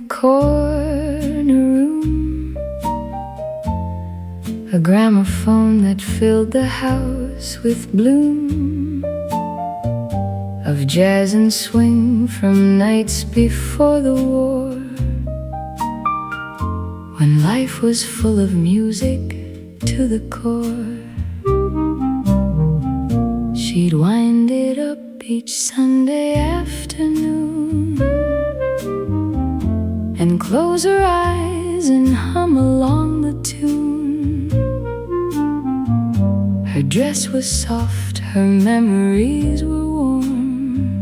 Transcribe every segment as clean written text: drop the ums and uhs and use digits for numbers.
corner room, a gramophone that filled the house with bloom of jazz and swing from nights before the war, when life was full of music to the core. She'd wind it up each Sunday afternoon and close her eyes and hum along the tune. Her dress was soft, her memories were warm.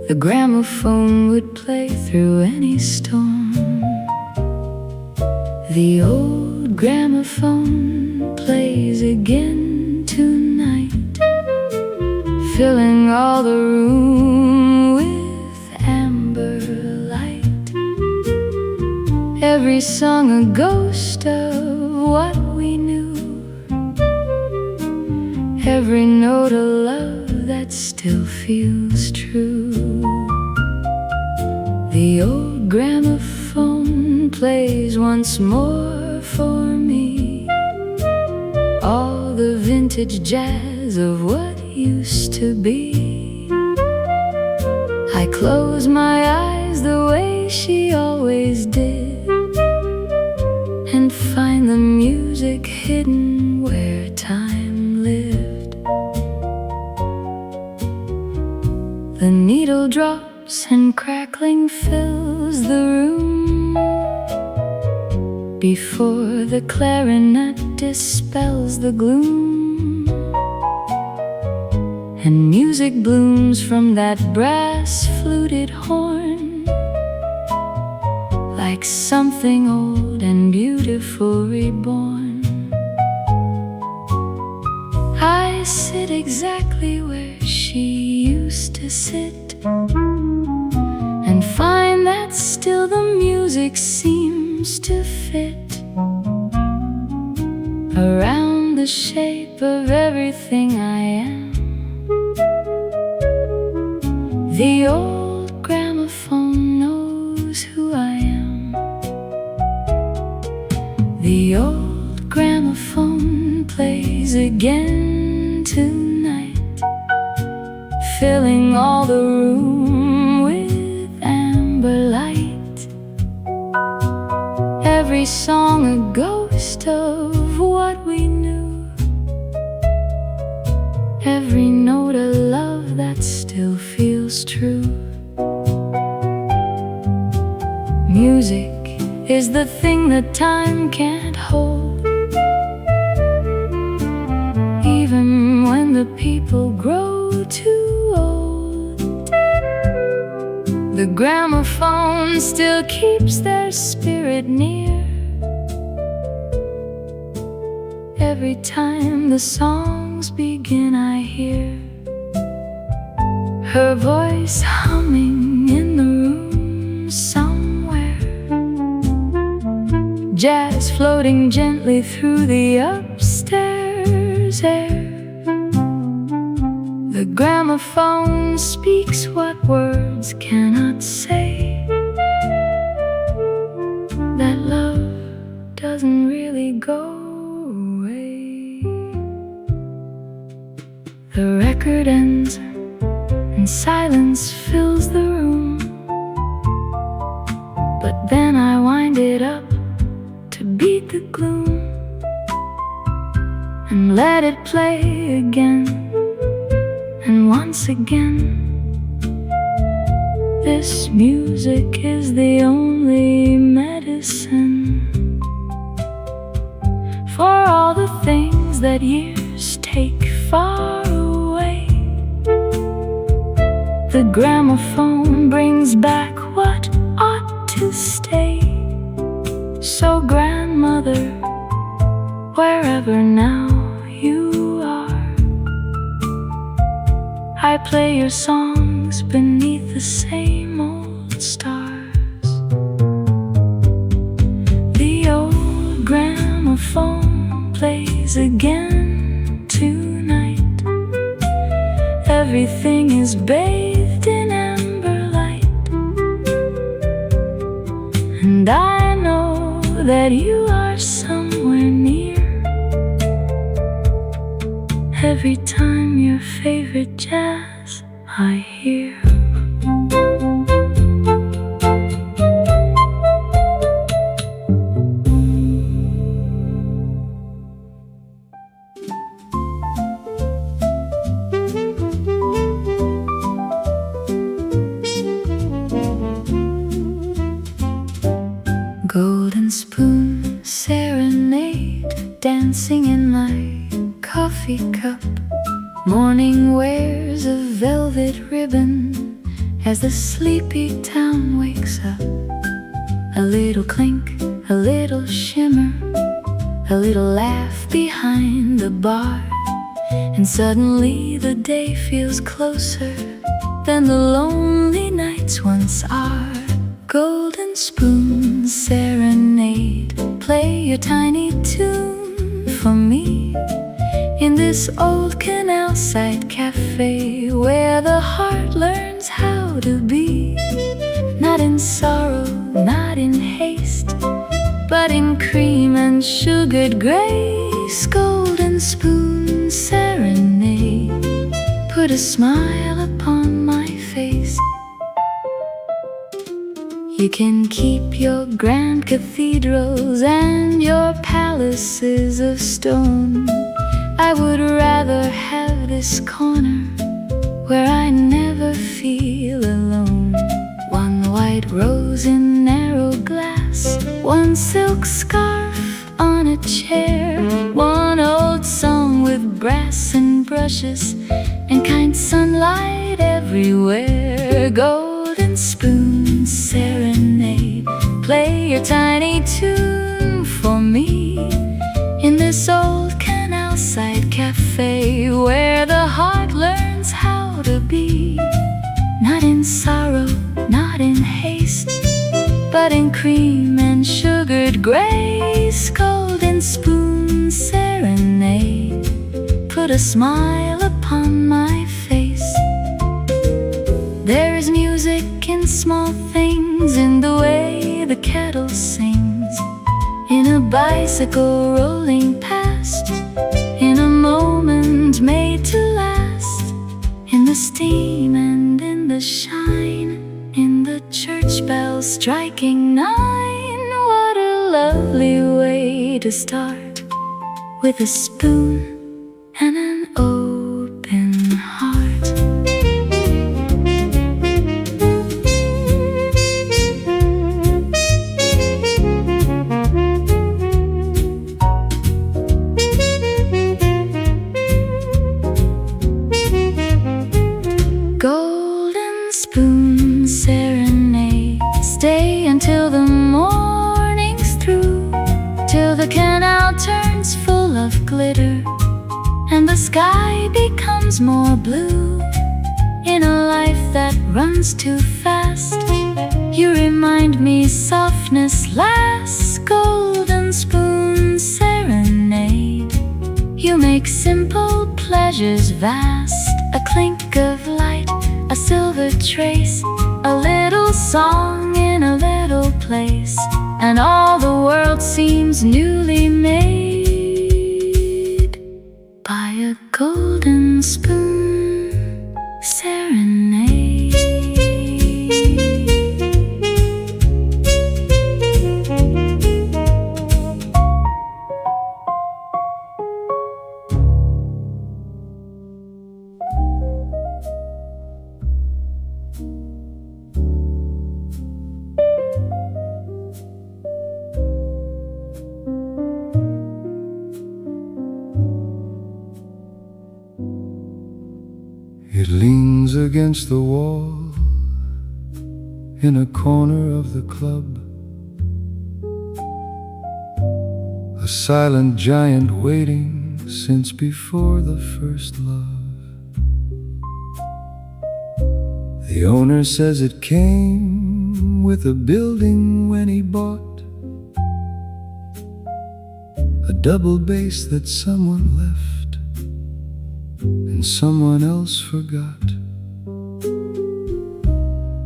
The gramophone would play through any storm. The old gramophone plays again tonight, filling all the room with amber light. Every song a ghost of what we knew, every note a love that still feels true. The old gramophone plays once more for me, all the vintage jazz of what used to be. I close my eyes the way she always did, and find the music hidden where time lived. The needle drops and crackling fills the room before the clarinet dispels the gloom, and music blooms from that brass fluted horn, like something old and beautiful reborn. I sit exactly where she used to sit, and find that still the music seems to fit around the shape of everything I am. The old gramophone knows who I am. The old gramophone plays again tonight, filling all the room with amber light. Every song a ghost of what we knew, every note a love that still feels true. Music is the thing that time can't hold, even when the people grow too old. The gramophone still keeps their spirit near. Every time the songs begin I hear her voice humming in the room somewhere, jazz floating gently through the upstairs air. The gramophone speaks what words cannot say, that love doesn't really go away. The record ends and silence fills the room, but then I wind it up to beat the gloom, and let it play again and once again. This music is the only medicine for all the things that years take far away. The gramophone brings back what ought to stay. So grandmother, wherever now you are, I play your songs beneath the same old stars. The old gramophone plays again tonight. Everything is bathed in amber light. and I know that you are somewhere near. Every time your favorite jazz I hear. Golden spoon serenade, dancing in my coffee cup. Morning wears a velvet ribbon as the sleepy town wakes up. A little clink, a little shimmer, a little laugh behind the bar, and suddenly the day feels closer than the lonely nights once are. Golden spoon serenade, play your tiny tune for me in this old canal side cafe where the heart learns how to be. Not in sorrow, not in haste, but in cream and sugared grace. Golden spoon serenade, put a smile upon my face. You can keep your grand cathedrals and your palaces of stone. I would rather have this corner where I never feel alone. One white rose in narrow glass, one silk scarf on a chair, one old song with brass and brushes and kind sunlight everywhere. Golden spoon serenade, play your tiny tune for me in this old canal side cafe where the heart learns how to be. Not in sorrow, not in haste, but in cream and sugared grace. Golden spoon serenade, put a smile upon my face. There is music in small things, in the way the kettle sings, in a bicycle rolling past, in a moment made to last, in the steam and in the shine, in the church bells striking 9. What a lovely way to start, with a spoon and an open heart. Golden spoon serenade, stay until the morning's through, till the canal turns full of glitter and the sky becomes more blue. In a life that runs too fast, you remind me softness lasts. Golden spoon serenade, you make simple pleasures vast. A clink of light, a silver trace, a little song in a little place, and all the world seems newly made by a golden spoon serenade. It leans against the wall in a corner of the club, a silent giant waiting since before the first love. The owner says it came with a building when he bought a double bass that someone left and someone else forgot.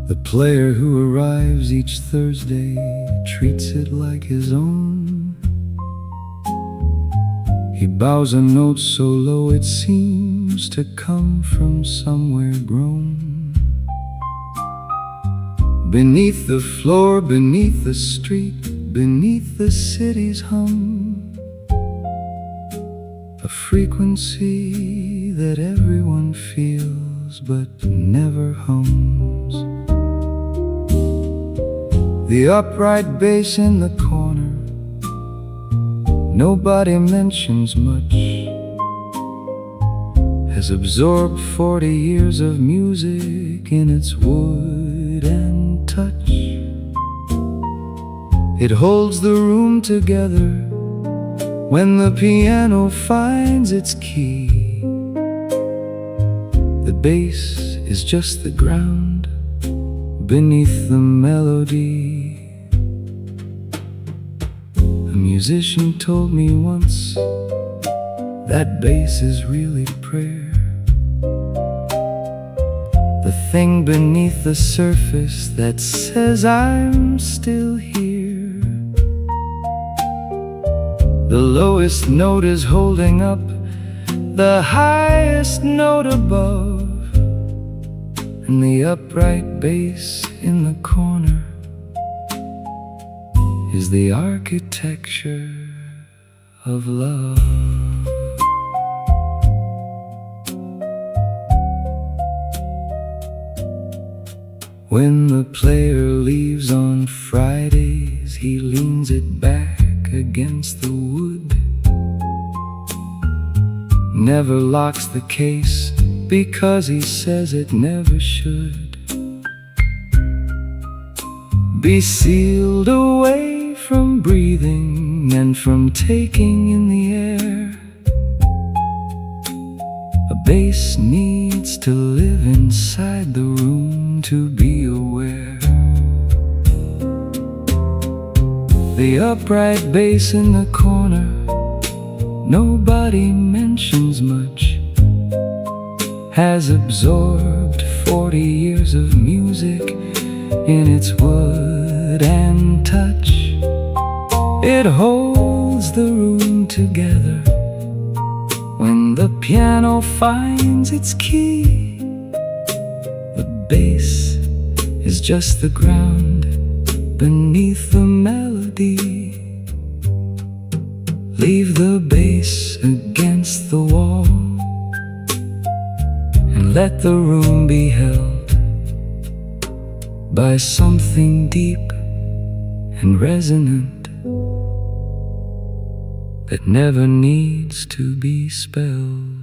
The player who arrives each Thursday treats it like his own. He bows a note so low it seems to come from somewhere grown. Beneath the floor, beneath the street, beneath the city's hum, a frequency that everyone feels but never hums. The upright bass in the corner, nobody mentions much, has absorbed 40 years of music in its wood and touch. It holds the room together when the piano finds its key. The bass is just the ground beneath the melody. A musician told me once that bass is really prayer, the thing beneath the surface that says I'm still here. The lowest note is holding up the highest note above, and the upright bass in the corner is the architecture of love. When the player leaves on Fridays, he leans it back against the wood, never locks the case because he says it never should be sealed away from breathing and from taking in the air. A bass needs to live inside the room to be aware. The upright bass in the corner, nobody mentions much, has absorbed 40 years of music in its wood and touch. It holds the room together when the piano finds its key. The bass is just the ground beneath the melody. Leave the bass against the wall and let the room be held by something deep and resonant that never needs to be spelled.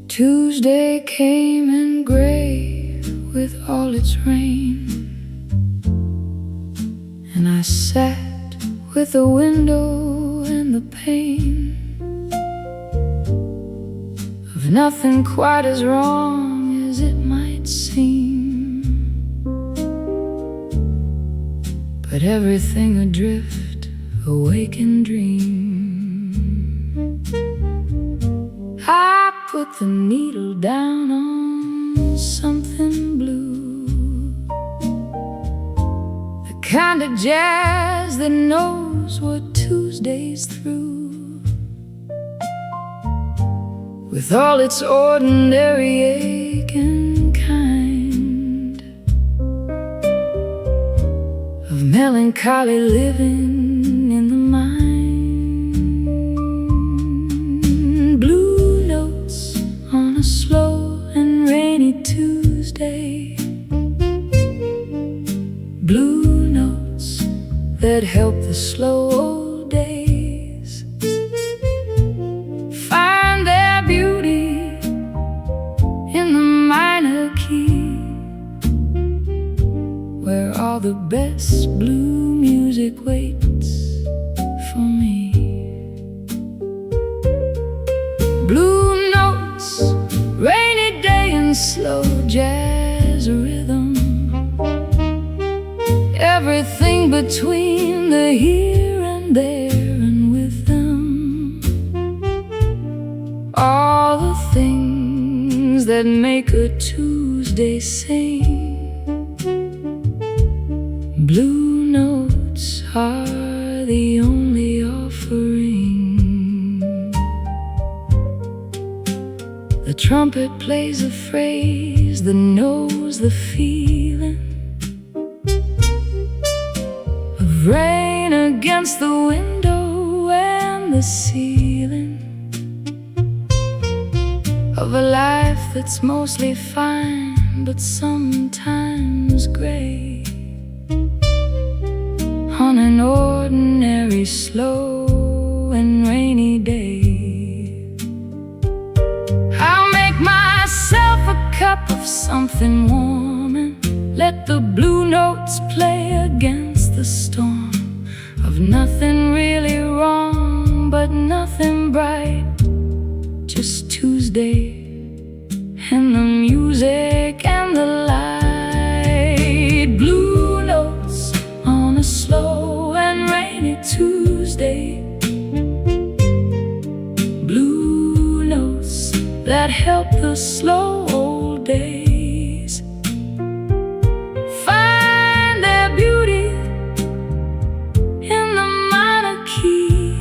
Tuesday came in gray with all its rain, and I sat with the window and the pane of nothing quite as wrong as it might seem, but everything adrift, awake and dream. I put the needle down on something blue, the kind of jazz that knows what Tuesday's through, with all its ordinary ache and kind of melancholy living in the mind. On a slow and rainy Tuesday, blue notes that help the slow old days find their beauty in the minor key, where all the best blue music slow jazz rhythm, everything between the here and there and with them, all the things that make a Tuesday sing. Blue notes are the only offering. The trumpet plays a phrase that knows the feeling of rain against the window and the ceiling, of a life that's mostly fine but sometimes gray, on an ordinary, slow and rainy day. I'll make myself a cup of something warm and let the blue notes play against the storm of nothing really wrong but nothing bright, just Tuesday and the music and the light. Blue notes on a slow and rainy Tuesday, blue notes that help the slow old days find their beauty in the minor key,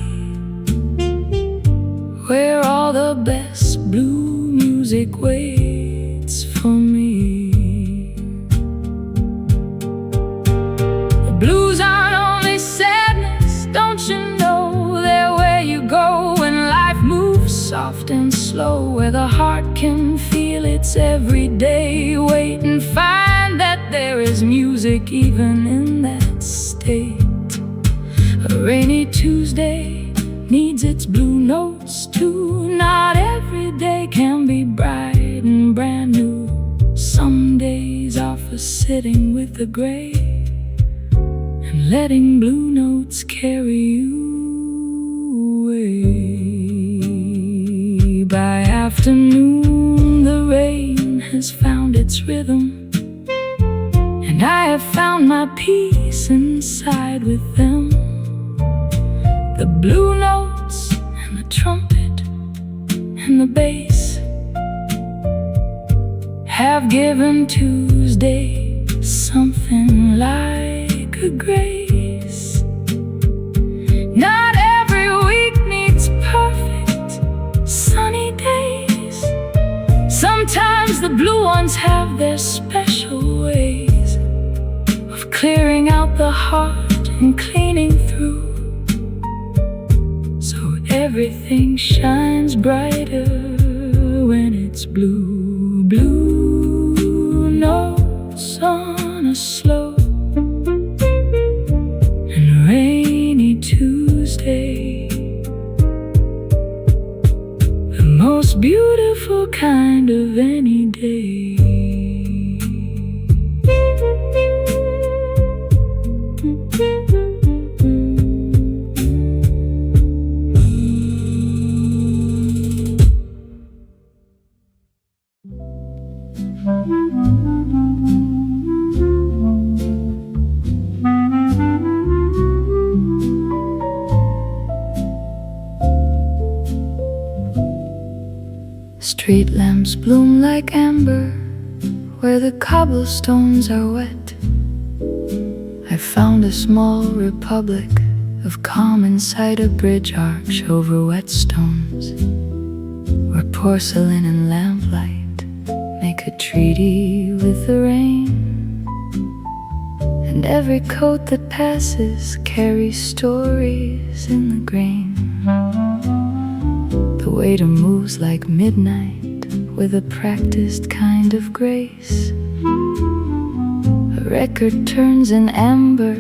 where all the best blue music waits for me. The blues aren't only sadness, don't you know? They're where you go when life moves soft and slow, where the heart can feel its everyday weight and find that there is music even in that state. A rainy Tuesday needs its blue notes too. Not every day can be bright and brand new. Some days are for sitting with the gray and letting blue notes carry you away. By afternoon the rain has found its rhythm, and I have found my peace inside with them. The blue notes and the trumpet and the bass have given Tuesday something like a grace. Not every week needs perfect sunny days. Sometimes the blue ones have their special ways of clearing out the heart and cleaning through, everything shines brighter when it's blue. Blue notes on a slow and rainy Tuesday, the most beautiful kind of any day. Street lamps bloom like amber where the cobblestones are wet. I found a small republic of calm inside a bridge arch over wet stones, where porcelain and lamplight make a treaty with the rain, and every coat that passes carries stories in the grain. The waiter moves like midnight with a practiced kind of grace. A record turns in amber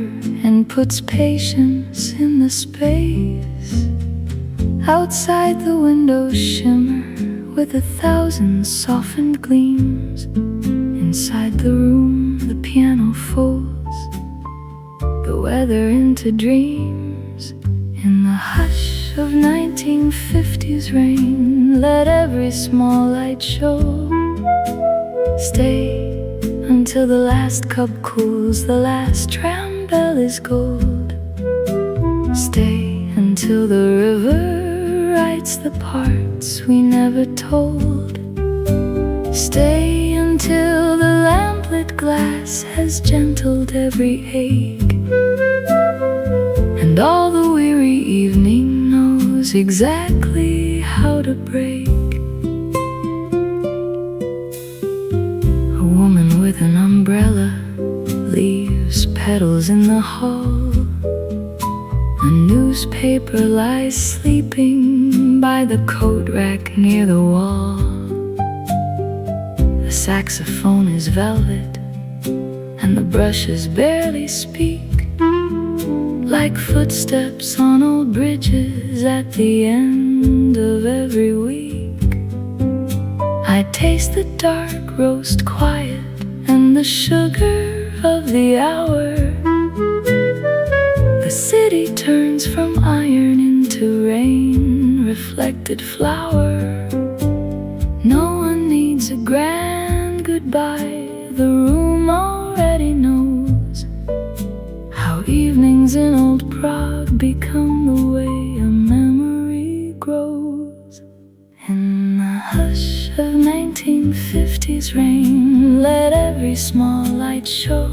and puts patience in the space. Outside the windows shimmer with 1,000 softened gleams. Inside the room the piano folds the weather into dreams. In the hush of 1950s rain, let every small light show Stay until the last cup cools, the last tram bell is gold. Stay until the river writes the parts we never told. Stay until the lamplit glass has gentled every ache, and all the weary evening knows exactly how to break. A woman with an umbrella leaves petals in the hall. A newspaper lies sleeping by the coat rack near the wall. The saxophone is velvet, and the brushes barely speak, like footsteps on old bridges at the end of every week. I taste the dark roast quiet and the sugar of the hour. The city turns from iron into rain, reflected flower. No one needs a grand goodbye, the room already knows how evenings in old Prague become the way a memory grows. In the hush of 1950s rain, let every small light show.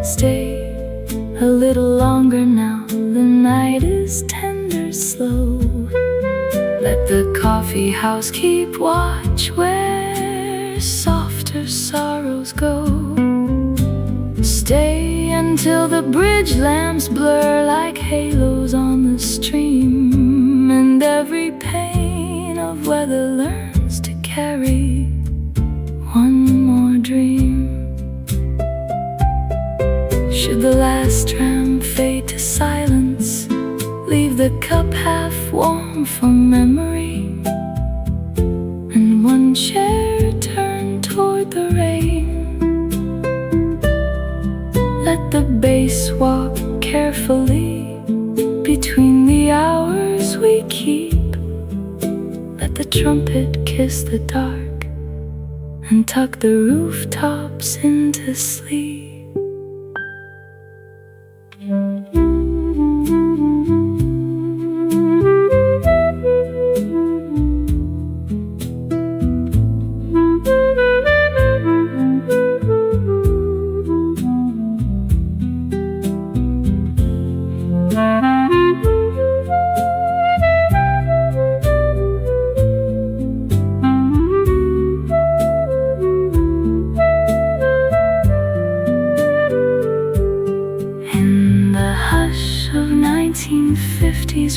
Stay a little longer now, the night is tender, slow. Let the coffee house keep watch where softer sorrows go. Stay until the bridge lamps blur like halos on the stream, and every pane of weather learns to carry one more dream. Should the last tram fade to silence, leave the cup half warm for memory, and one chair turn toward the rain. Let the bass walk carefully between the hours we keep. Let the trumpet kiss the dark and tuck the rooftops into sleep.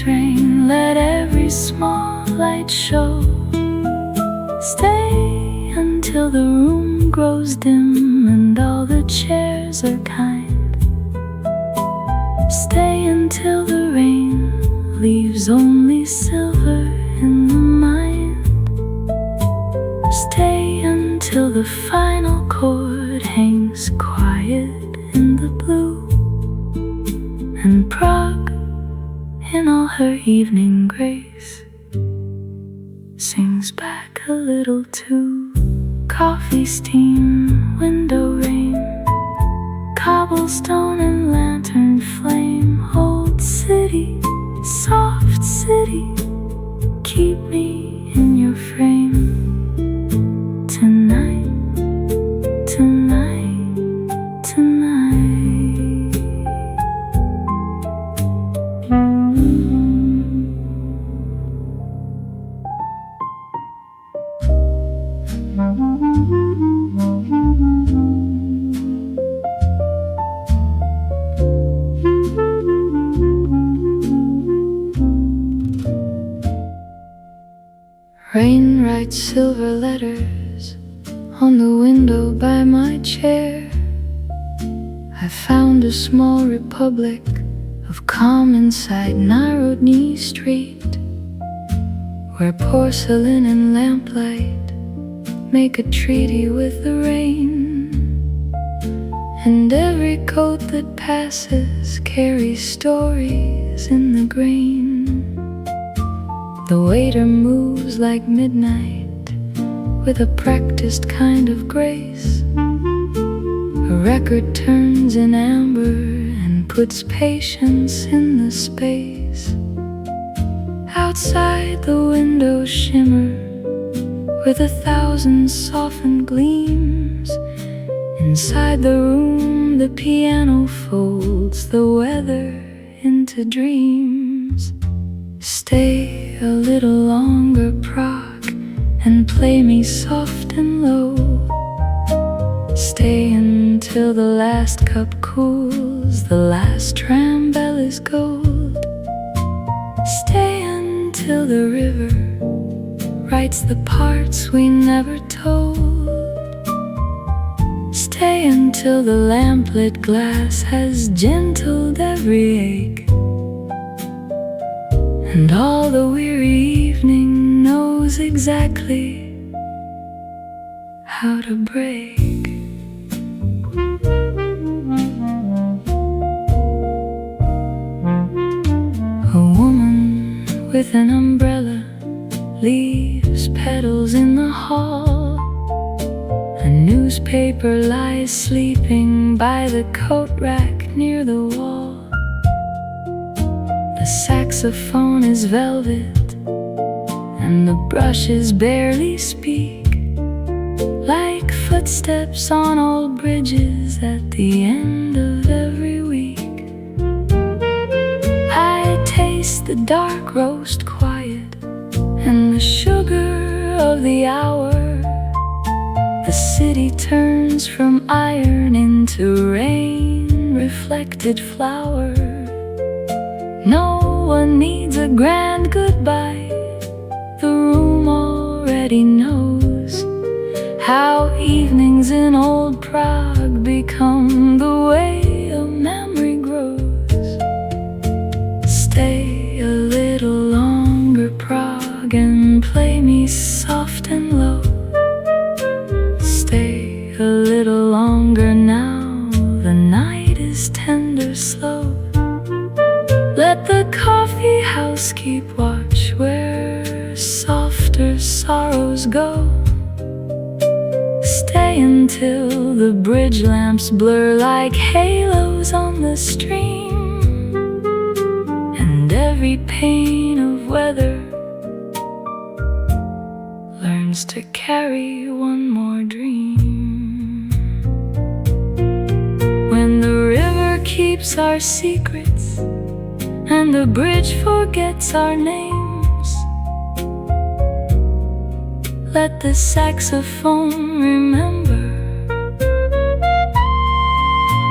Rain, let every small light show. Stay until the room grows dim and all the chairs are kind. Stay until the rain leaves only silver in the mind. Stay until the final chord hangs quiet in the blue, and Prague, in all her evening grace, sings back a little too. Coffee steam, window rain, cobblestone and lantern flame. Old city, soft city, keep me in your frame. Tonight, tonight, tonight. Rain writes silver letters on the window by my chair. I found a small republic of calm inside Narodny Street, where porcelain and lamplight make a treaty with the rain, and every coat that passes carries stories in the grain. The waiter moves like midnight with a practiced kind of grace. A record turns in amber and puts patience in the space. Outside the window shimmer with 1,000 softened gleams. Inside the room the piano folds the weather into dreams. Stay a little longer, Prague, and play me soft and low. Stay until the last cup cools, the last tram bell is gold. Stay until the river writes the parts we never told. Stay until the lamplit glass has gentled every ache, and all the weary evening knows exactly how to break. A woman with an umbrella leaves petals in the hall. A newspaper lies sleeping by the coat rack near the wall. The saxophone is velvet and the brushes barely speak, like footsteps on old bridges at the end of every week. I taste the dark roast quiet and the sugar of the hour. The city turns from iron into rain-reflected flower. No one needs a grand goodbye. The room already knows how evenings in old Prague become the way a memory grows. Stay a little longer, Prague, and play me soft and low. Stay a little longer now, the night is tender slow. Let the coffee house keep watch where softer sorrows go. Stay until the bridge lamps blur like halos on the stream, and every pane of weather learns to carry one more dream. When the river keeps our secrets and the bridge forgets our names, let the saxophone remember.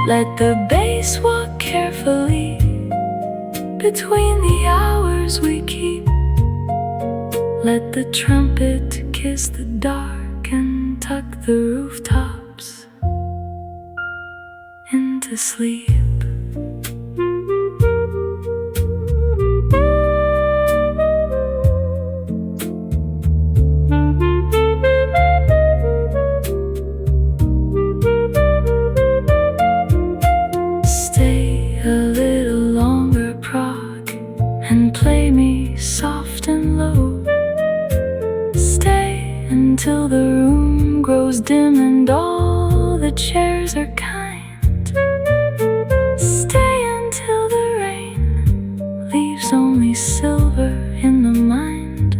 Let the bass walk carefully between the hours we keep. Let the trumpet kiss the dark and tuck the rooftops into sleep. Stay a little longer, Prague, and play me soft and low. Until the room grows dim and all the chairs are kind. Stay until the rain leaves only silver in the mind.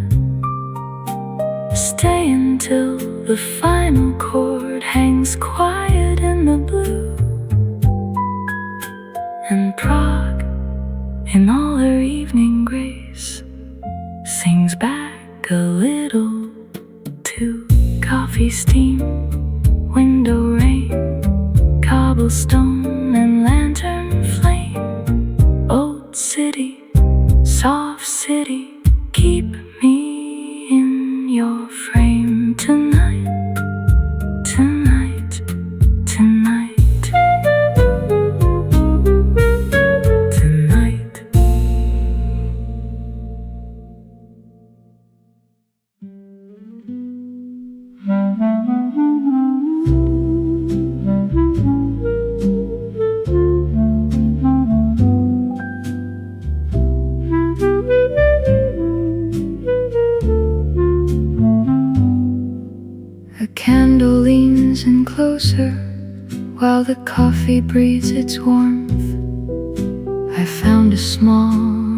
Stay until the final chord hangs quiet in the blue, and Prague, in all her evening grace, sings back a little to coffee steam, window rain, cobblestone and lantern flame. Old city, soft city, keep me in your frame tonight, tonight, tonight. closer while the coffee breathes its warmth. I found a small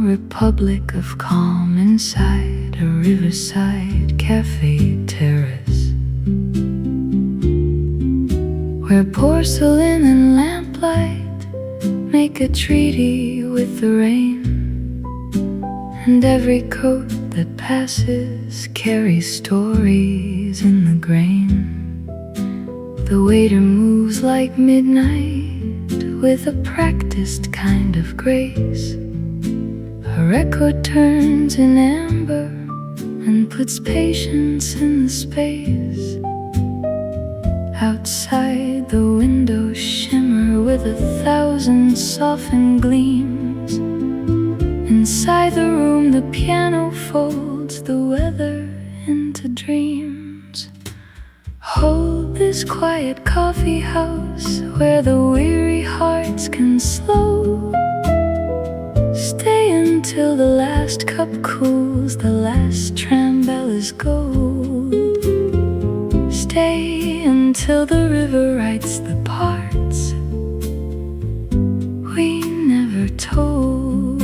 republic of calm inside a riverside cafe terrace, where porcelain and lamplight make a treaty with the rain, and every coat that passes carries stories in the grain. The waiter moves like midnight with a practiced kind of grace. A record turns in amber and puts patience in the space. Outside, the windows shimmer with 1,000 softened gleams. Inside the room, the piano folds the weather into dreams. Hold this quiet coffee house where the weary hearts can slow. Stay until the last cup cools, the last tram bell is gold. Stay until the river writes the parts we never told.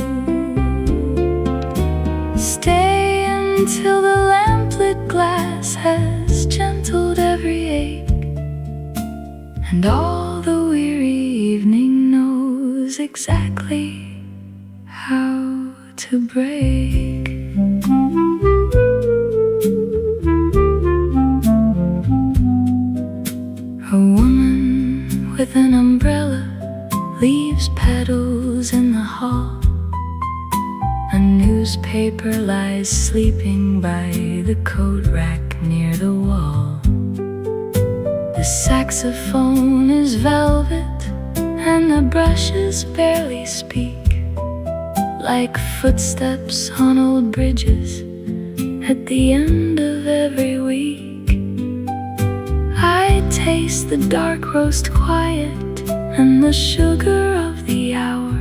Stay until the lamplit glass has gentled every ache, and all the weary evening knows exactly how to break. A woman with an umbrella leaves petals in the hall. A newspaper lies sleeping by the coat rack near the wall. The saxophone is velvet and the brushes barely speak, like footsteps on old bridges at the end of every week. I taste the dark roast quiet and the sugar of the hour.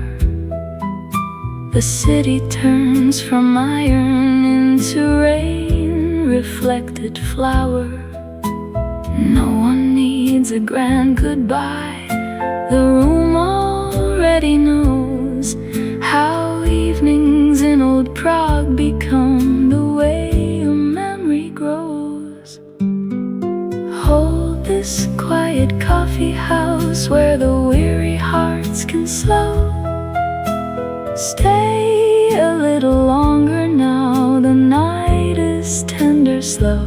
The city turns from iron into rain, reflected flower. No one needs a grand goodbye. The room already knows how evenings in old Prague become the way a memory grows. Hold this quiet coffee house where the weary hearts can slow. Stay a little longer now, the night is tender slow.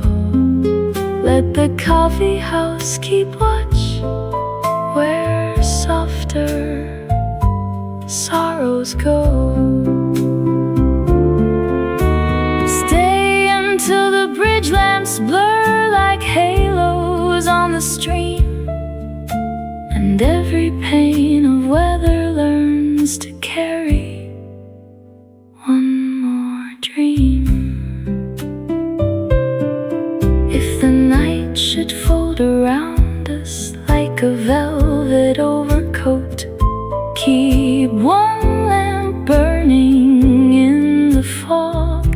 Let the coffee house keep watch where softer sorrows go. Stay until the bridge lamps blur like halos on the stream, and every pane of weather learns to carry one more dream. If the night should fold around us like a velvet overcoat, keep one lamp burning in the fog.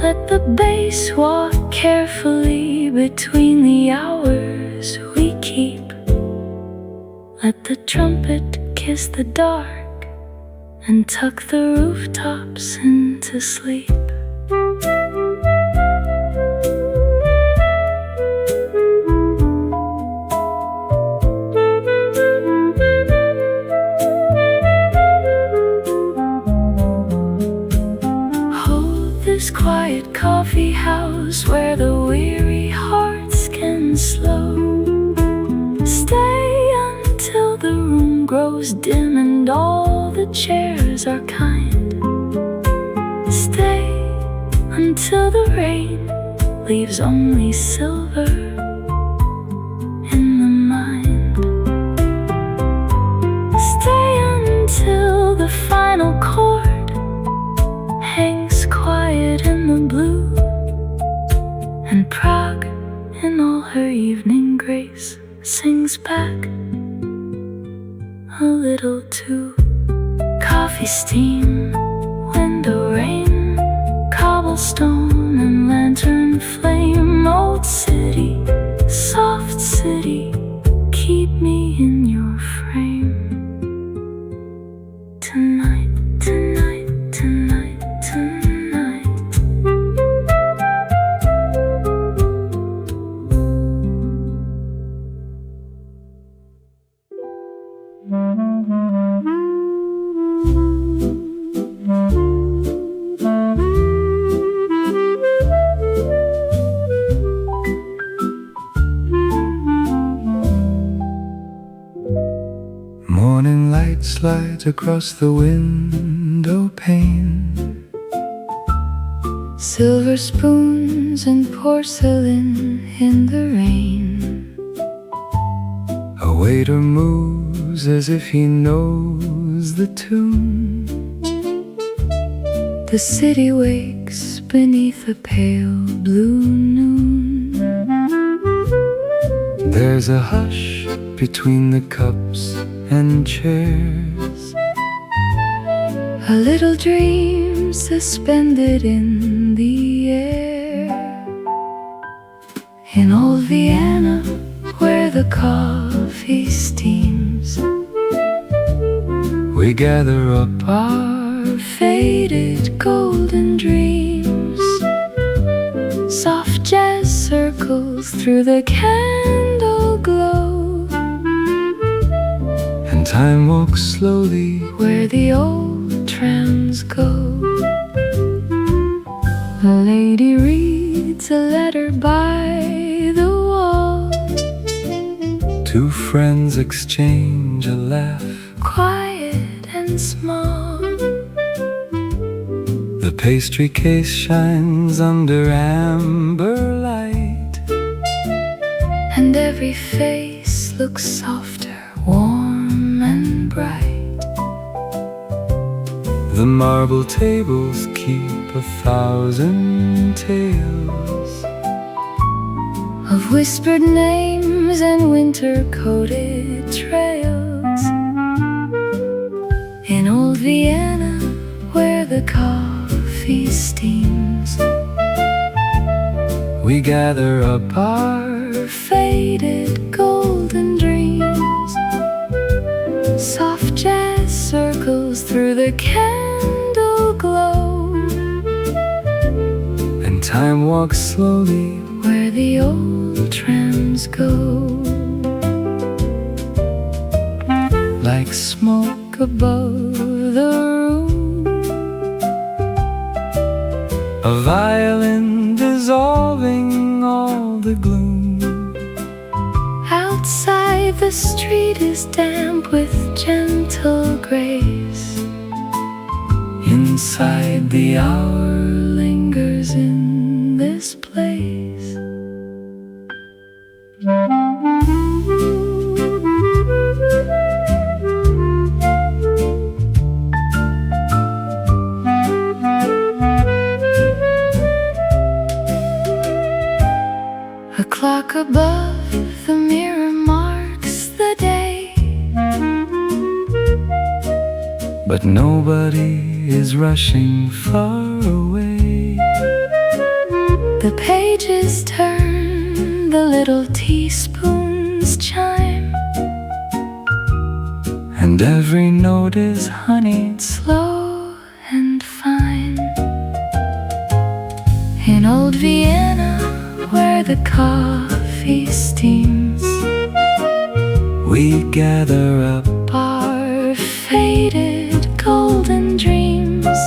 Let the bass walk carefully between the hours we keep. Let the trumpet kiss the dark and tuck the rooftops into sleep. Hold this quiet coffee house where the weary hearts can slow. Stay until the room grows dim and all the chairs are kind. Stay until the rain leaves only silver in the mind. Stay until the final chord hangs quiet in the blue, and Prague in all her evening grace sings back a little too. Coffee steam, window rain, cobblestone and lantern flame. Old city, tonight, tonight, tonight, tonight. Morning light slides across the window pane. Silver spoons and porcelain in the rain. A waiter moves as if he knows the tune. The city wakes beneath a pale blue noon. There's a hush between the cups and chairs. A little dream suspended in the air. In old Vienna, where the coffee steams, we gather up our faded golden dreams. Soft jazz circles through the candle glow, and time walks slowly where the old trams go. A lady reads a letter by the wall. Two friends exchange a laugh, Quiet and small. the pastry case shines under amber light, And every face looks softer, warm and bright. the marble tables keep 1,000 tales Of whispered names and winter-coated trails. In old Vienna, where the coffee steams, we gather up our faded golden dreams. Soft jazz circles through the candle glow, and time walks slowly where the old trams go. like smoke Above the room, a violin dissolving all the gloom. outside the street is damp with gentle grace. Inside the hour Lingers in this place. A clock above the mirror marks the day, but nobody is rushing far away. the pages turn, the little teaspoons chime, And every note is honeyed slow and fine. In old Vienna, where the coffee steams, we gather up our faded golden dreams.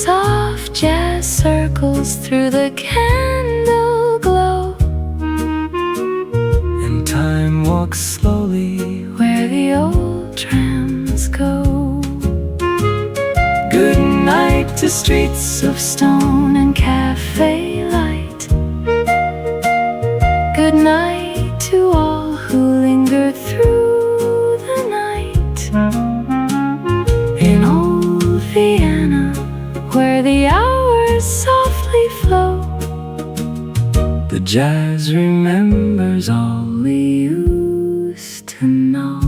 Soft jazz circles through the candle glow, and time walks slowly where the old trams go. good night To streets of stone and cafe light. Good night to all who linger through the night. In old Vienna, where the hours softly flow, the jazz remembers all we used to know.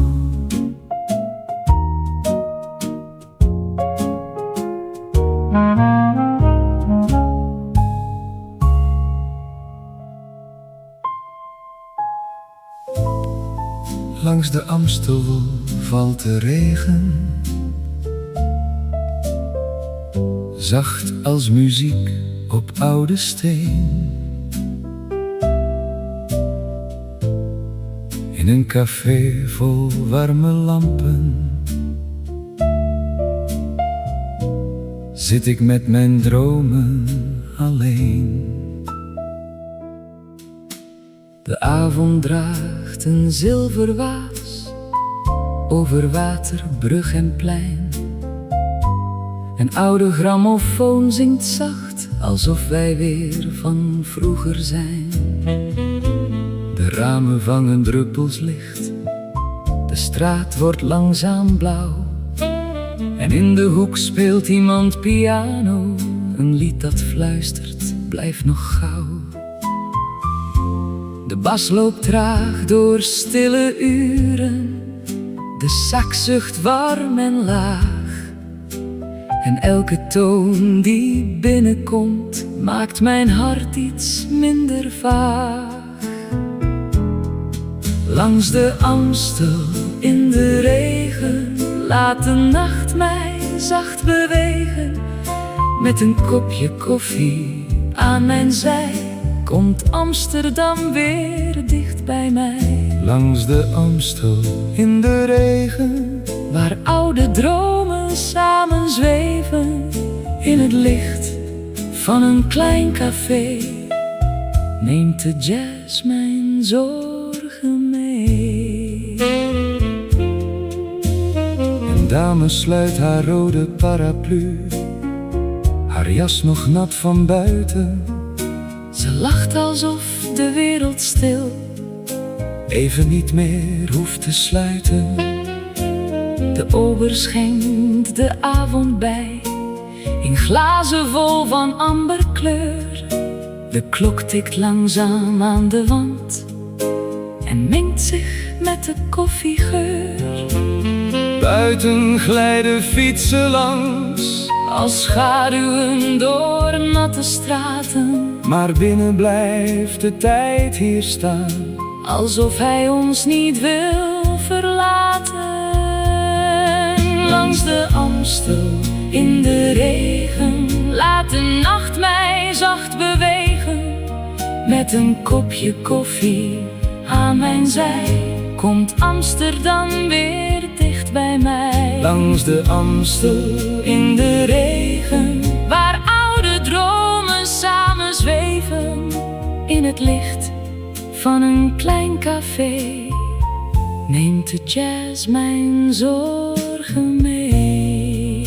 Langs de Amstel valt de regen, zacht als muziek op oude steen. In een café vol warme lampen zit ik met mijn dromen alleen. De avond draagt een zilverwaas over water, brug en plein. Een oude grammofoon zingt zacht, alsof wij weer van vroeger zijn. De ramen vangen druppels licht, de straat wordt langzaam blauw. En in de hoek speelt iemand piano, een lied dat fluistert, blijf nog gauw. De bas loopt traag door stille uren, de sax zucht warm en laag. En elke toon die binnenkomt, maakt mijn hart iets minder vaag. Langs de Amstel in de regen, laat de nacht mij zacht bewegen. Met een kopje koffie aan mijn zij, komt Amsterdam weer dicht bij mij. Langs de Amstel in de regen, waar oude dromen samen zweven. In het licht van een klein café, neemt de jazz mijn zorgen mee. Een dame sluit haar rode paraplu, haar jas nog nat van buiten. Ze lacht alsof de wereld stil even niet meer hoeft te sluiten. De ober schenkt de avond bij, in glazen vol van amberkleur. De klok tikt langzaam aan de wand en mengt zich met de koffiegeur. Buiten glijden fietsen langs, als schaduwen door natte straten. Maar binnen blijft de tijd hier staan, alsof hij ons niet wil verlaten. Langs de Amstel in de regen, laat de nacht mij zacht bewegen. Met een kopje koffie aan mijn zij, komt Amsterdam weer dicht bij mij. Langs de Amstel in de regen, waar oude dromen samen zweven. In het licht van een klein café, neemt de jazz mijn zorgen mee.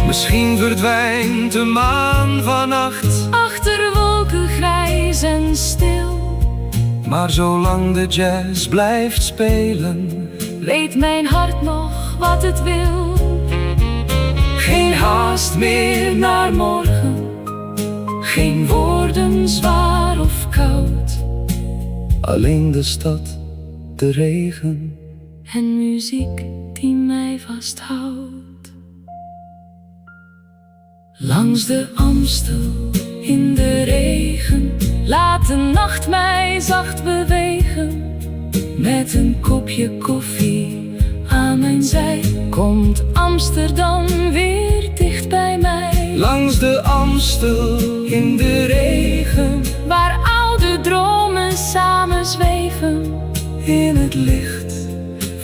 Misschien verdwijnt de maan vannacht achter wolken grijs en stil. Maar zolang de jazz blijft spelen, weet mijn hart nog wat het wil. Geen haast meer naar morgen, geen woorden zwaar of koud. Alleen de stad, de regen en muziek die mij vasthoudt. Langs de Amstel in de regen, laat de nacht mij zacht bewegen. Met een kopje koffie aan mijn zij, komt Amsterdam weer dicht bij mij. Langs de Amstel in de regen, waar oude dromen samen zweven. In het licht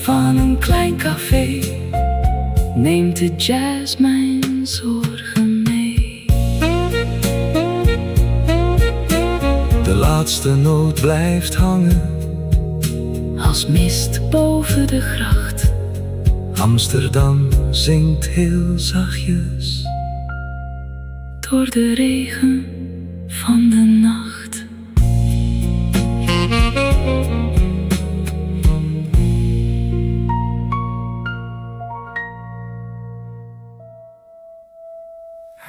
van een klein café, neemt de jazz mijn zorgen mee. De laatste noot blijft hangen, als mist boven de gracht. Amsterdam zingt heel zachtjes door de regen van de nacht.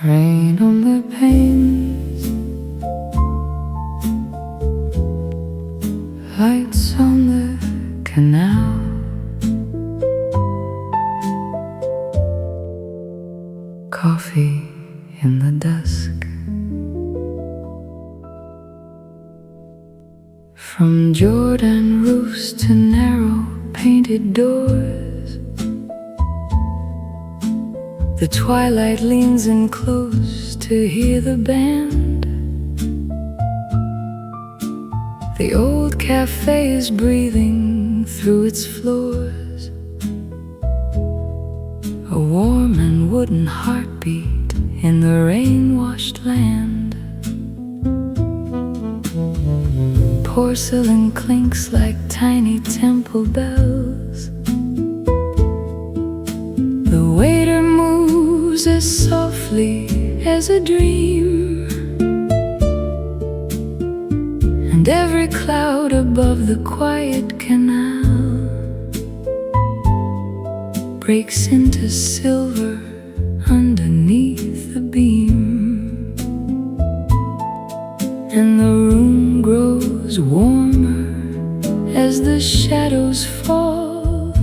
Rain on the panes, in the dusk. From Jordan roofs to narrow painted doors, the twilight leans in close to hear the band. The old cafe is breathing through its floors, a warm and wooden heartbeat in the rain-washed land. Porcelain clinks like tiny temple bells. The waiter moves as softly as a dream, and every cloud above the quiet canal breaks into silver underneath the beam, and the room grows warmer as the shadows fall,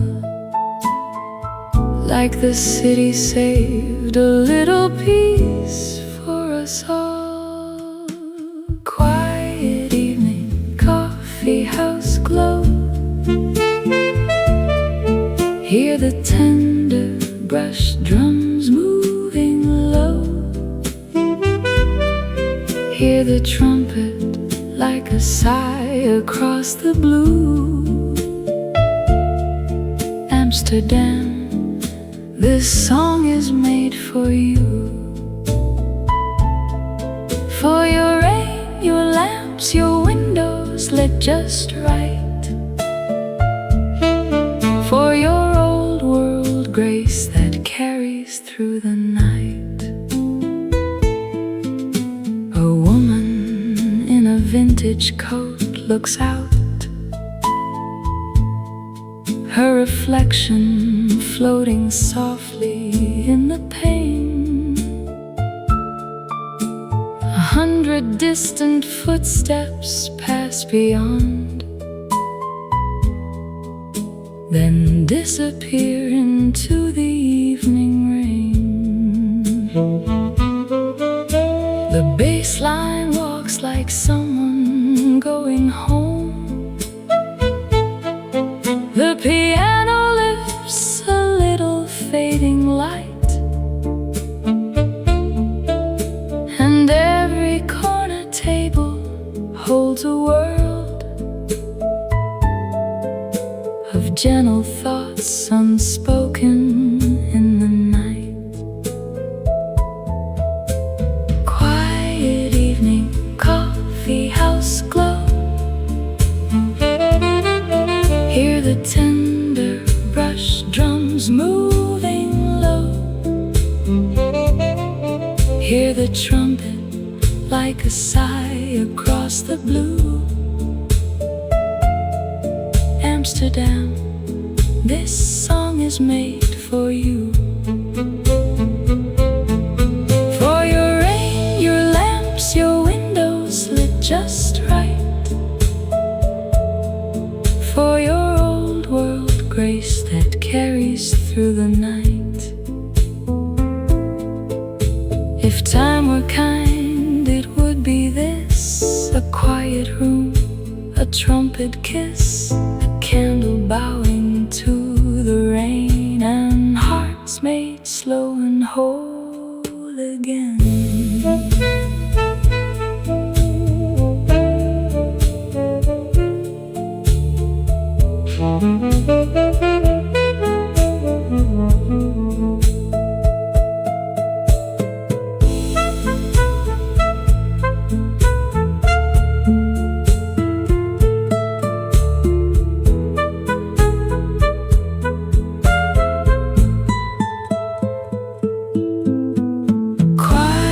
like the city saved a little peace for us all. Quiet evening, coffee house glow. Hear the tender brush drums moving low. Hear the trumpet like a sigh across the blue. Amsterdam, this song is made for you. For your rain, your lamps, your windows lit just right. For your old world grace that carries through the night. A woman in a vintage coat looks out, her reflection floating softly in the pane. 100 distant footsteps pass beyond, then disappear into the evening rain. The bass line walks like someone going home. The piano lifts a little fading light, and every corner table holds a world of gentle thoughts unspoken in the night. Quiet evening, coffee house glow. Hear the tender brush drums moving low. Hear the trumpet like a sigh across the blue. Amsterdam, this song is made for you. For your rain, your lamps, your windows lit just right. For your old world grace that carries through the night. If time were kind, it would be this: a quiet room, a trumpet kiss, a candle bowing to the rain, and hearts made slow and whole again. Quiet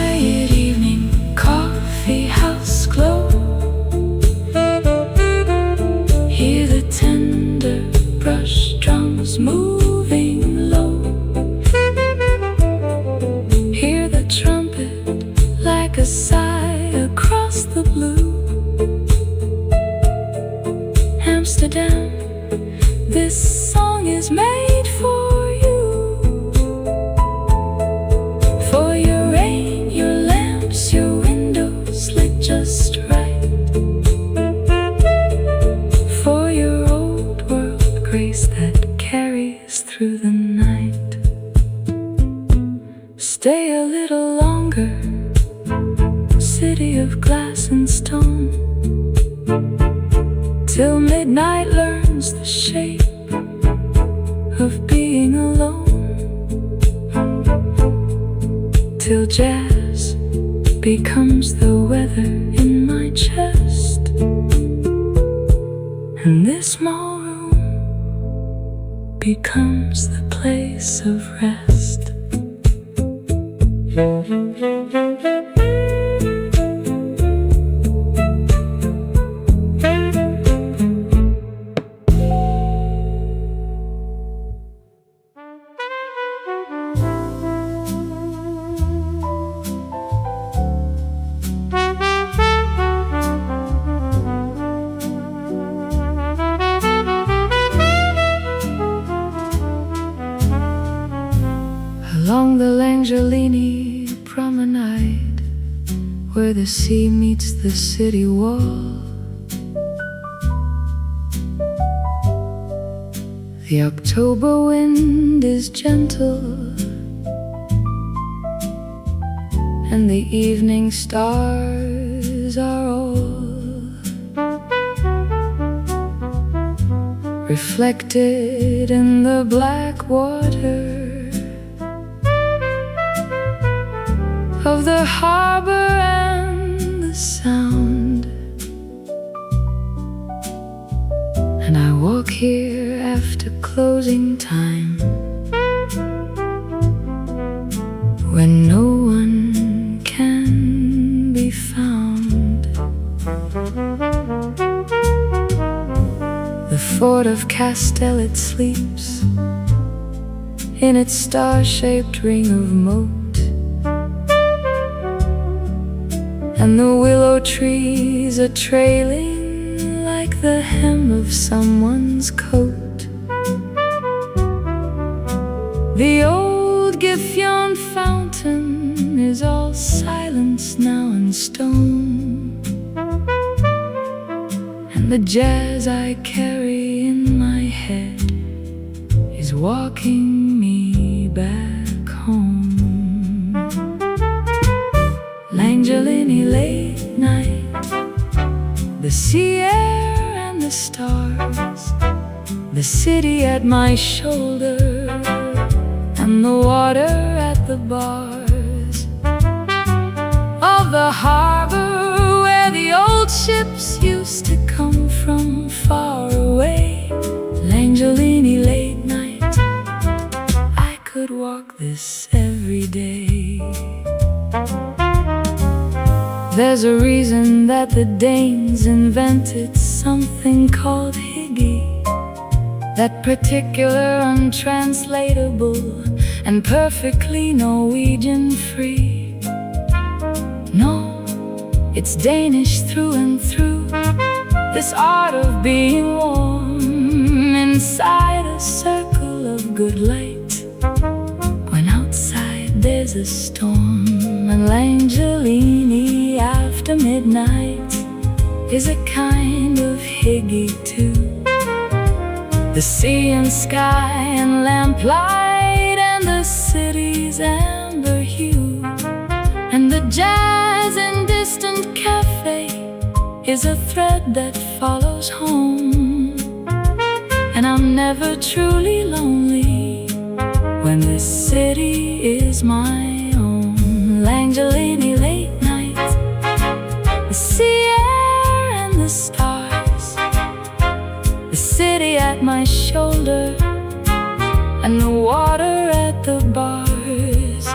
longer, city of glass and stone, till midnight learns the shape of being alone, till jazz becomes the weather in my chest, and this small room becomes the place of rest. Along the LANGELINIE promenade, where the sea meets the city wall, the October wind is gentle, and the evening stars are all reflected in the black water of the harbor and the sound. And I walk here after closing time, when no one can be found. The fort of Castellet sleeps in its star-shaped ring of moat, and the willow trees are trailing like the hem of someone's coat. The old Giffion fountain is all silence now and stone, and the jazz I carry in my head is walking me back home. LANGELINIE late night, the sea air and the stars, the city at my shoulder, and the water at the bars of the harbor where the old ships used to come from far away. LANGELINIE late night, I could walk this every day. There's a reason that the Danes invented something called hygge, that particular, untranslatable, and perfectly Norwegian free. No, it's Danish through and through, this art of being warm inside a circle of good light, when outside there's a storm. And LANGELINIE after midnight is a kind of hygge too. The sea and sky and lamplight and the city's amber hue, and the jazz in distant cafe is a thread that follows home. And I'm never truly lonely when this city is my LANGELINIE late night, the sea air and the stars, the city at my shoulder, and the water at the bars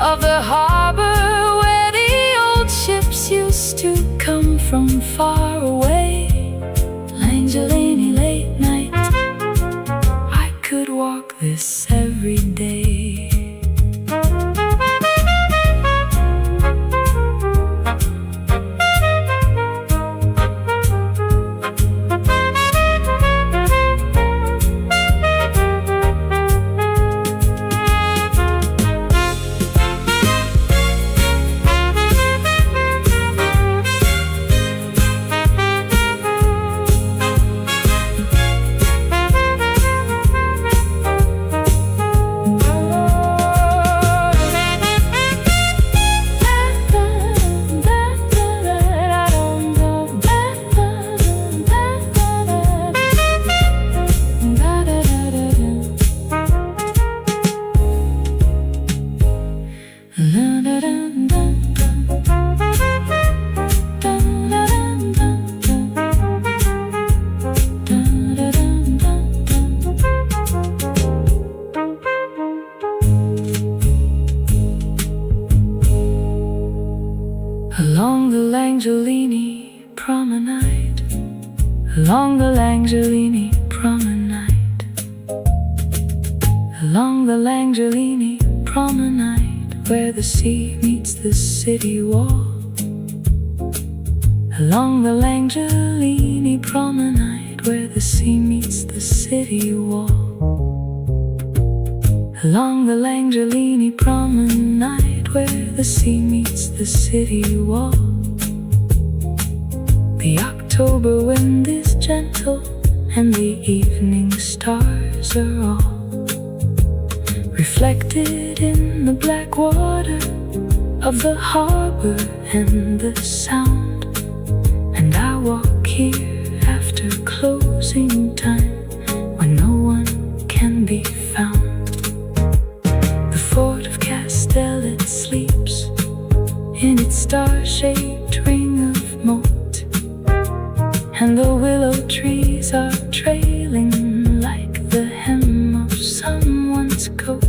of the harbor where the old ships used to come from far away. LANGELINIE late night, I could walk this every day. LANGELINIE promenade, along the LANGELINIE promenade, along the LANGELINIE promenade, where the sea meets the city wall. Along the LANGELINIE promenade, where the sea meets the city wall. Along the LANGELINIE promenade, where the sea meets the city wall. The October wind is gentle, and the evening stars are all reflected in the black water of the harbor and the sound. And I walk here after closing time, when no one can be found. The fort of Castell, it sleeps in its star-shaped ring of moat, and the willow trees are trailing like the hem of someone's coat.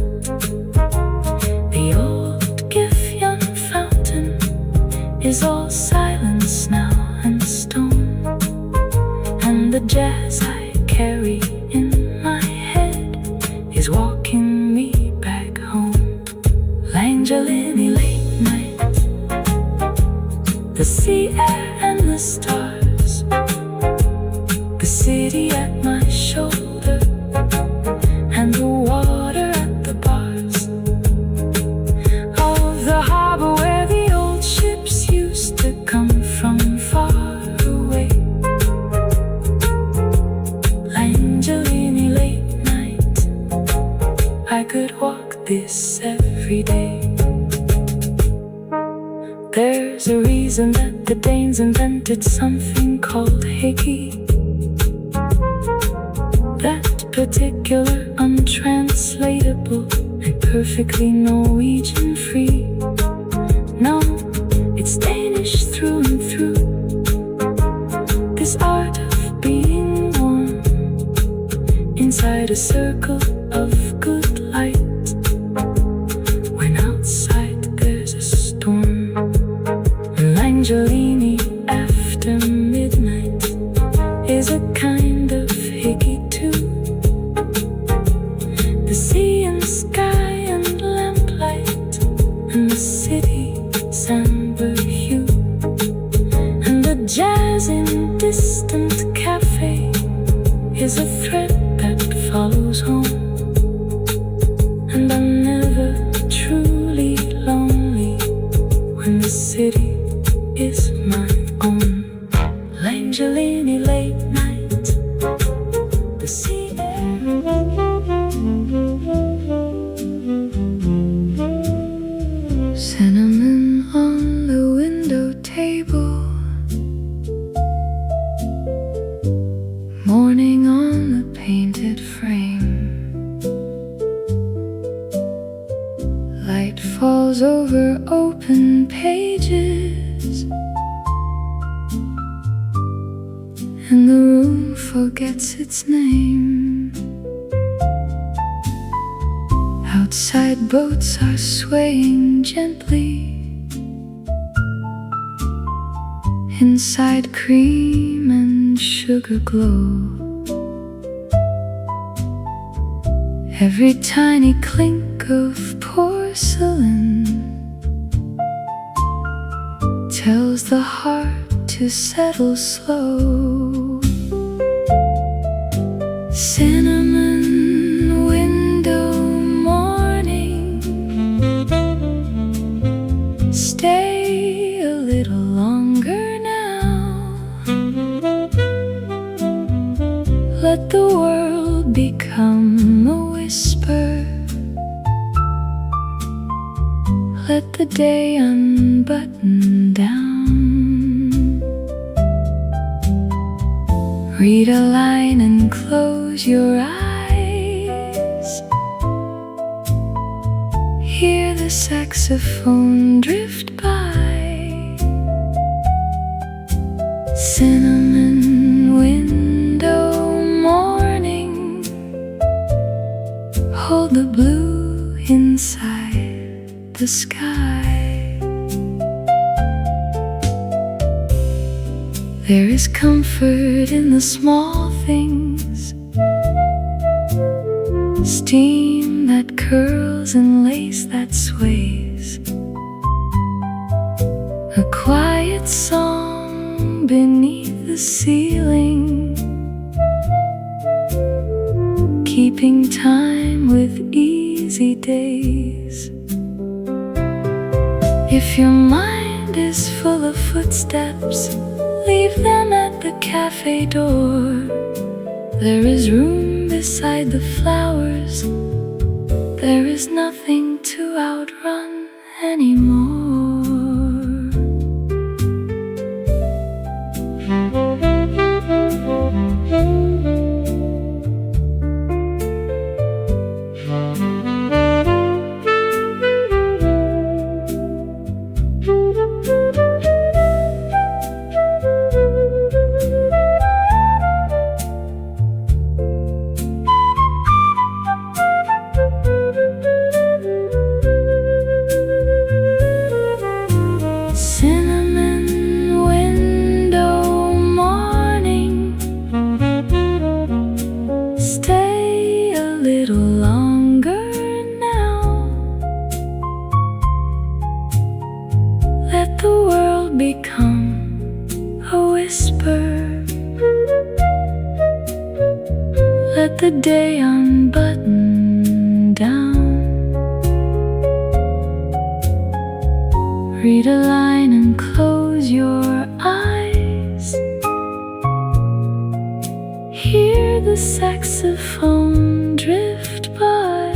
The old Giffion fountain is all silence now and stone, and the jazz I carry in my head is walking me back home. LANGELINIE late night, the sea air and the stars, the city at my shoulder, and the water at the bars of the harbor where the old ships used to come from far away. LANGELINIE late night, I could walk this every day. There's a reason that the Danes invented something called higgy, that particular, untranslatable, and perfectly Norwegian free. No, it's Danish through and through, this art of being warm inside a circle of good light, when outside there's a storm. LANGELINIE after midnight is a kind of higgy too. The sea and sky and lamplight, and the city amber hue, and the jazz in distant cafe is a thread that follows home. And I'm never truly lonely when the city is my own. LANGELINIE late night, the sea air. Cinnamon on the window table, morning on the painted frame. Light falls over open pages, and the room forgets its name. Outside boats are swaying gently, inside cream and sugar glow. Every tiny clink of porcelain tells the heart to settle slow. Cinnamon window morning, stay a little longer now. Let the world become a whisper, let the day unbutton down. Read a line and close your eyes. Hear the saxophone drift by. Cinnamon window morning, hold the blue inside the sky. There is comfort in the small things, steam that curls and lace that sways, a quiet song beneath the ceiling, keeping time with easy days. If your mind is full of footsteps, leave them at the cafe door. There is room beside the flowers. There is nothing to outrun anymore. Let the day unbutton down. Read a line and close your eyes. Hear the saxophone drift by.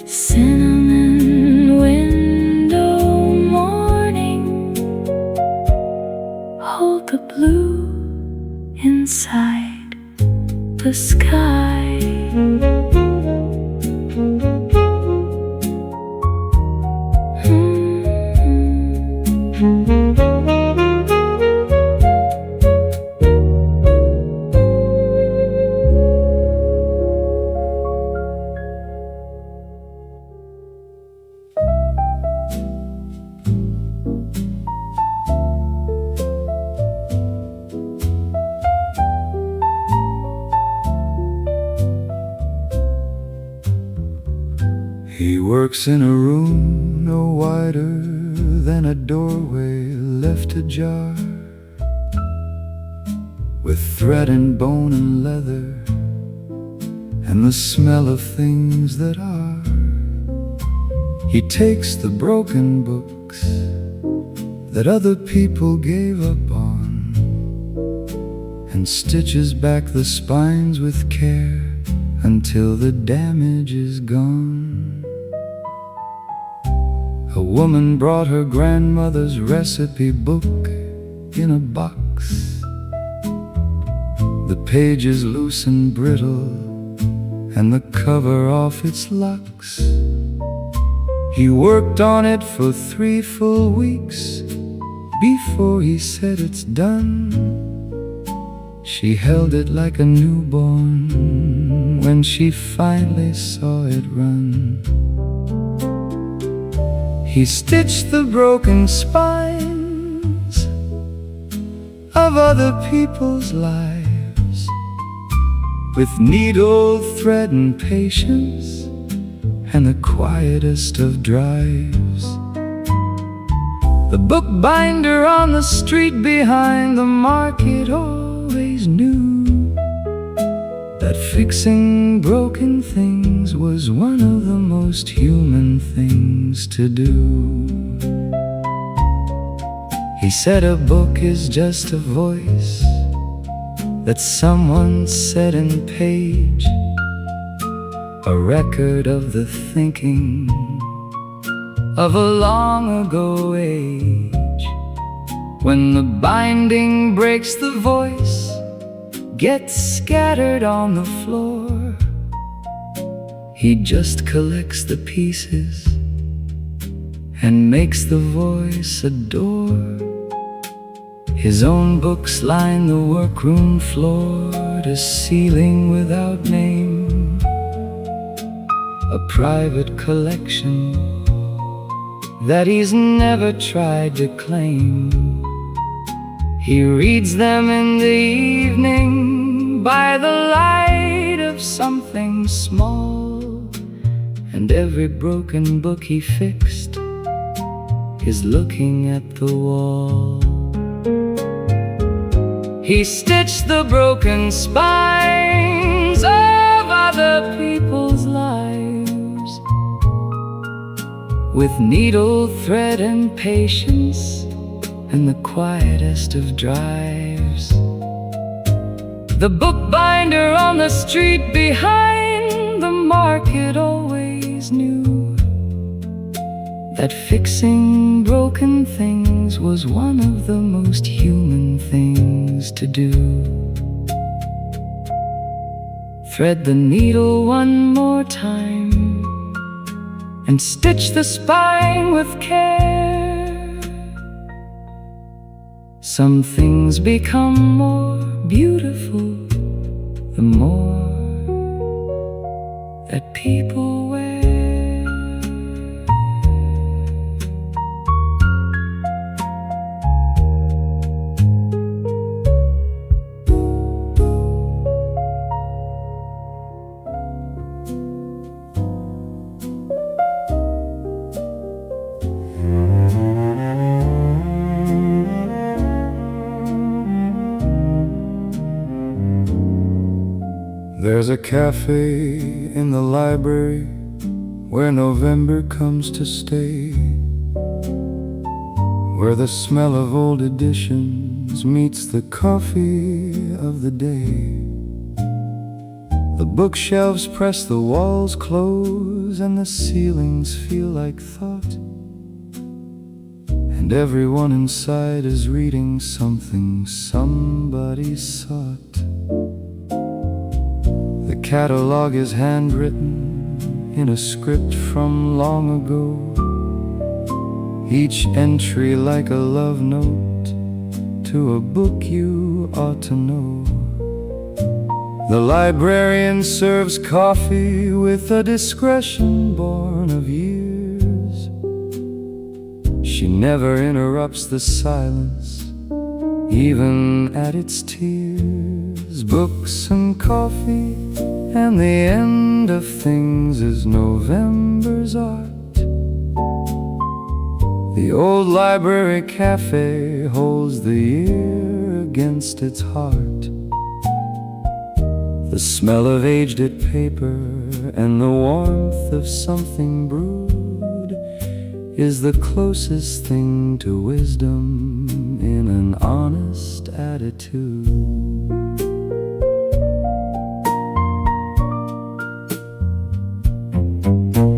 Cinnamon window morning. Hold the blue inside the sky. He works in a room no wider than a doorway left ajar, with thread and bone and leather and the smell of things that are. He takes the broken books that other people gave up on and stitches back the spines with care until the damage is gone. A woman brought her grandmother's recipe book in a box. The pages loose and brittle, and the cover off its locks. He worked on it for 3 full weeks before he said it's done. She held it like a newborn when she finally saw it run. He stitched the broken spines of other people's lives with needle, thread, and patience, and the quietest of drives. The bookbinder on the street behind the market always knew that fixing broken things was one of the most human things to do. He said a book is just a voice that someone said in page, a record of the thinking of a long ago age. When the binding breaks, the voice gets scattered on the floor. He just collects the pieces and makes the voice adore. His own books line the workroom floor to ceiling without name, a private collection that he's never tried to claim. He reads them in the evening by the light of something small, and every broken book he fixed is looking at the wall. He stitched the broken spines of other people's lives with needle, thread, and patience, and the quietest of drives. The bookbinder on the street behind the market always knew that fixing broken things was one of the most human things to do. Thread the needle one more time and stitch the spine with care. Some things become more beautiful the more that people wear. There's a cafe in the library where November comes to stay, where the smell of old editions meets the coffee of the day. The bookshelves press the walls close and the ceilings feel like thought, and everyone inside is reading something somebody sought. The catalog is handwritten in a script from long ago, each entry like a love note to a book you ought to know. The librarian serves coffee with a discretion born of years. She never interrupts the silence, even at its tears. Books and coffee, and the end of things is November's art. The old library cafe holds the year against its heart. The smell of aged paper and the warmth of something brewed is the closest thing to wisdom in an honest attitude.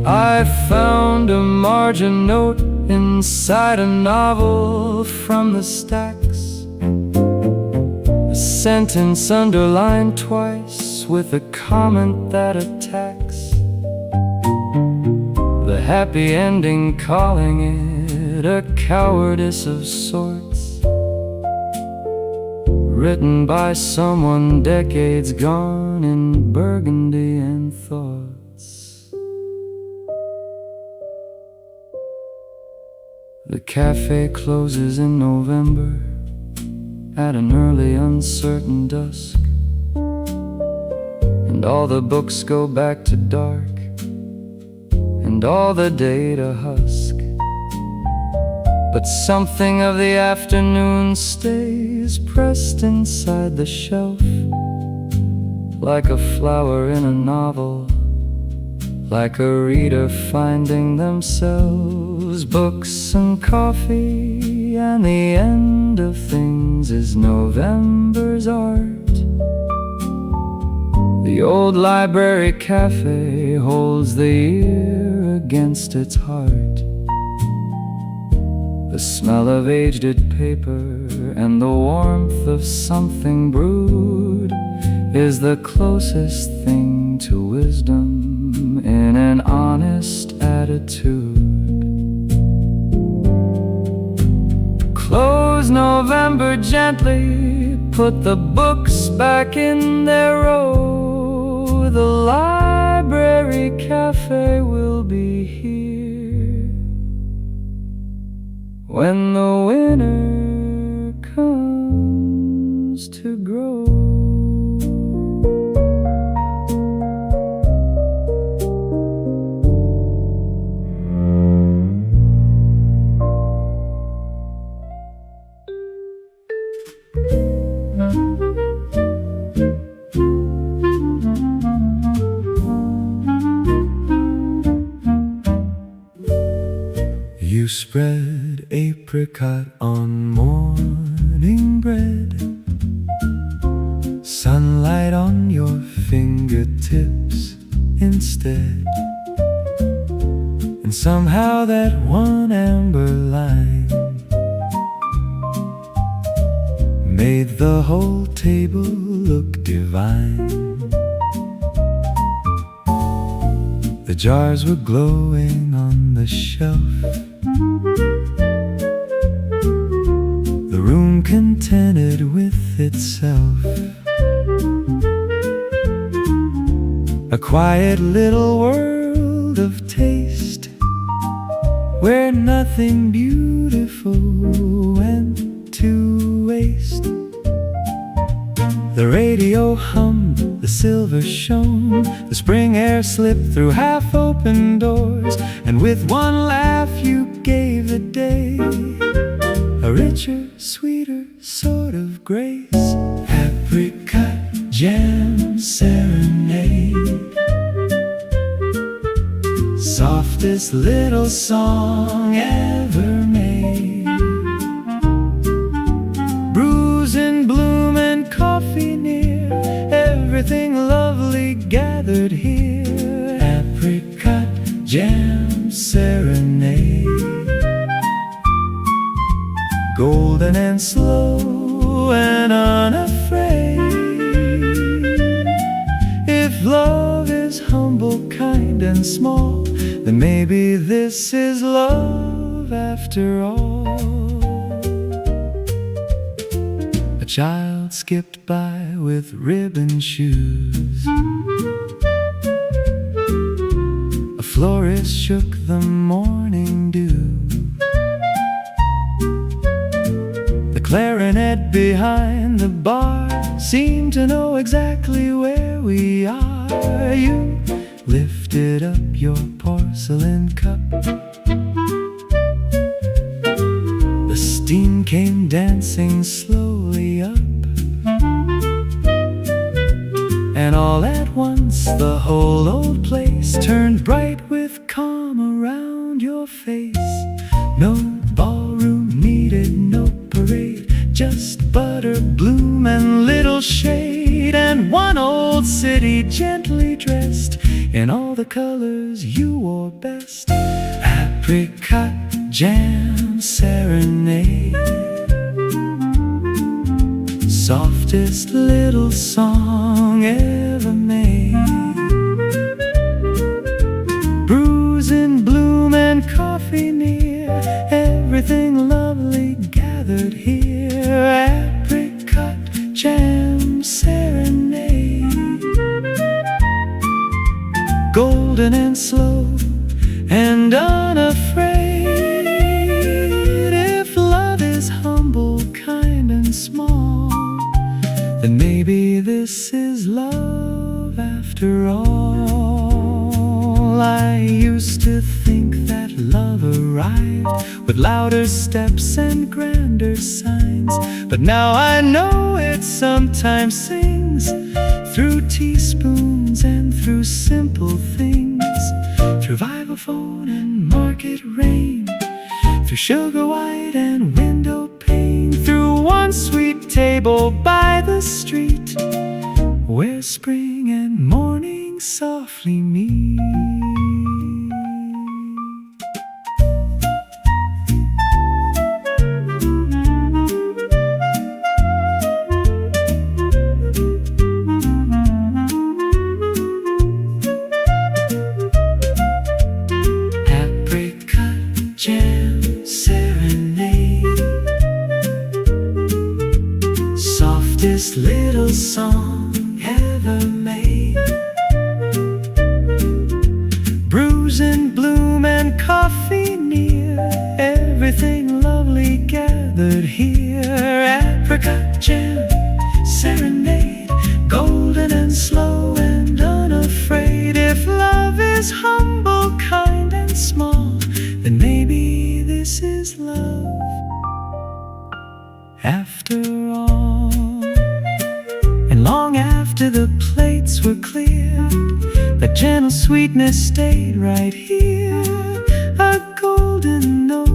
I found a margin note inside a novel from the stacks, a sentence underlined twice with a comment that attacks the happy ending, calling it a cowardice of sorts, written by someone decades gone in burgundy and thoughts. The cafe closes in November at an early uncertain dusk, and all the books go back to dark, and all the day to husk. But something of the afternoon stays pressed inside the shelf, like a flower in a novel, like a reader finding themselves. Books and coffee, and the end of things is November's art. The old library cafe holds the year against its heart. The smell of aged paper and the warmth of something brewed is the closest thing to wisdom in an honest attitude. Close November gently, put the books back in their row. The library cafe will be here You spread apricot on morning bread, sunlight on your fingertips instead. And somehow that one amber line made the whole table look divine. The jars were glowing on the shelf, the room contented with itself. A quiet little world of taste, where nothing beautiful went to waste. The radio hummed, the silver shone, the spring air slipped through half-open doors, and with one laugh you gave the day a richer, sweeter sort of grace. Apricot Jam Serenade, softest little song ever made. Brews in bloom and coffee near, everything lovely gathered here. Apricot Jam Serenade, golden and slow and unafraid. If love is humble, kind and small, then maybe this is love after all. A child skipped by with ribbon shoes, a florist shook the morning dew. The clarinet behind the bar seemed to know exactly where we are. You lifted up your porcelain cup, the steam came dancing slowly up, and all at once the whole old place turned bright with calm around your face. No ballroom needed, no parade, just butter, bloom and little shade, and one old city gently dressed in all the colors you wore best. Apricot Jam Serenade, softest little song ever made. Brews in bloom and coffee near, everything lovely gathered here. Apricot Jam Serenade, golden and slow and unafraid. If love is humble, kind and small, then maybe this is love after all. I used to think that love arrived with louder steps and grander signs, but now I know it sometimes sings through teaspoons and through simple things, through vibraphone and market rain, through sugar white and window pane, through one sweet table by the street, where spring and morning softly meet. Jam Serenade, softest little song ever made. Brews in bloom and coffee near, everything lovely gathered here. Apricot Jam Serenade, golden and slow and unafraid. If love is humble, kind and small, then maybe this is love after all. And long after the plates were cleared, that gentle sweetness stayed right here, a golden note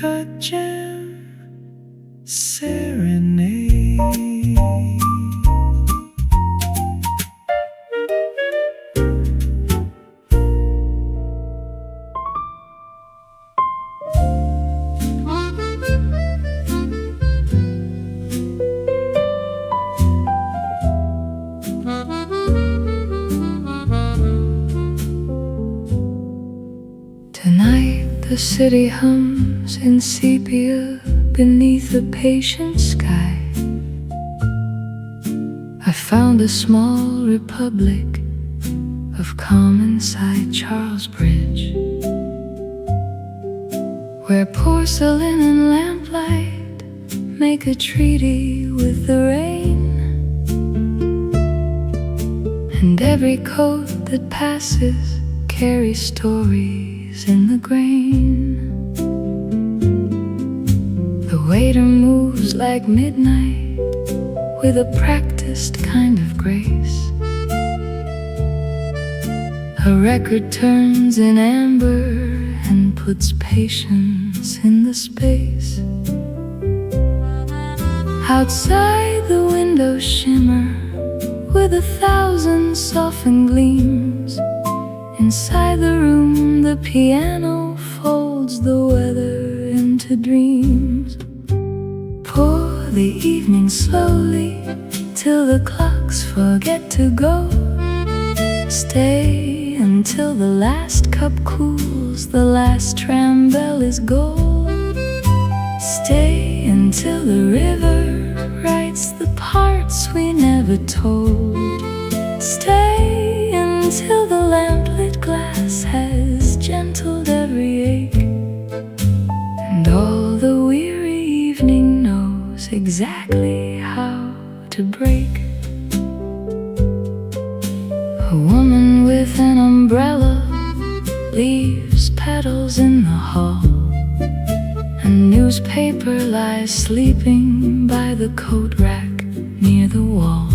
Apricot Jam Serenade. Tonight the city hums in sepia beneath a patient sky. I found a small republic of calm inside Charles Bridge, where porcelain and lamplight make a treaty with the rain, and every coat that passes carries stories in the grain. The waiter moves like midnight with a practiced kind of grace. A record turns in amber and puts patience in the space. Outside the windows shimmer with 1,000 softened gleams. Inside the room the piano folds the weather into dreams. Pour the evening slowly till the clocks forget to go. Stay until the last cup cools, the last tram bell is gold. Stay until the river writes the parts we never told. Stay until the lamplit glass has gentled every ache, and all the weary evening knows exactly how to break. A woman with an umbrella leaves petals in the hall. A newspaper lies sleeping by the coat rack near the wall.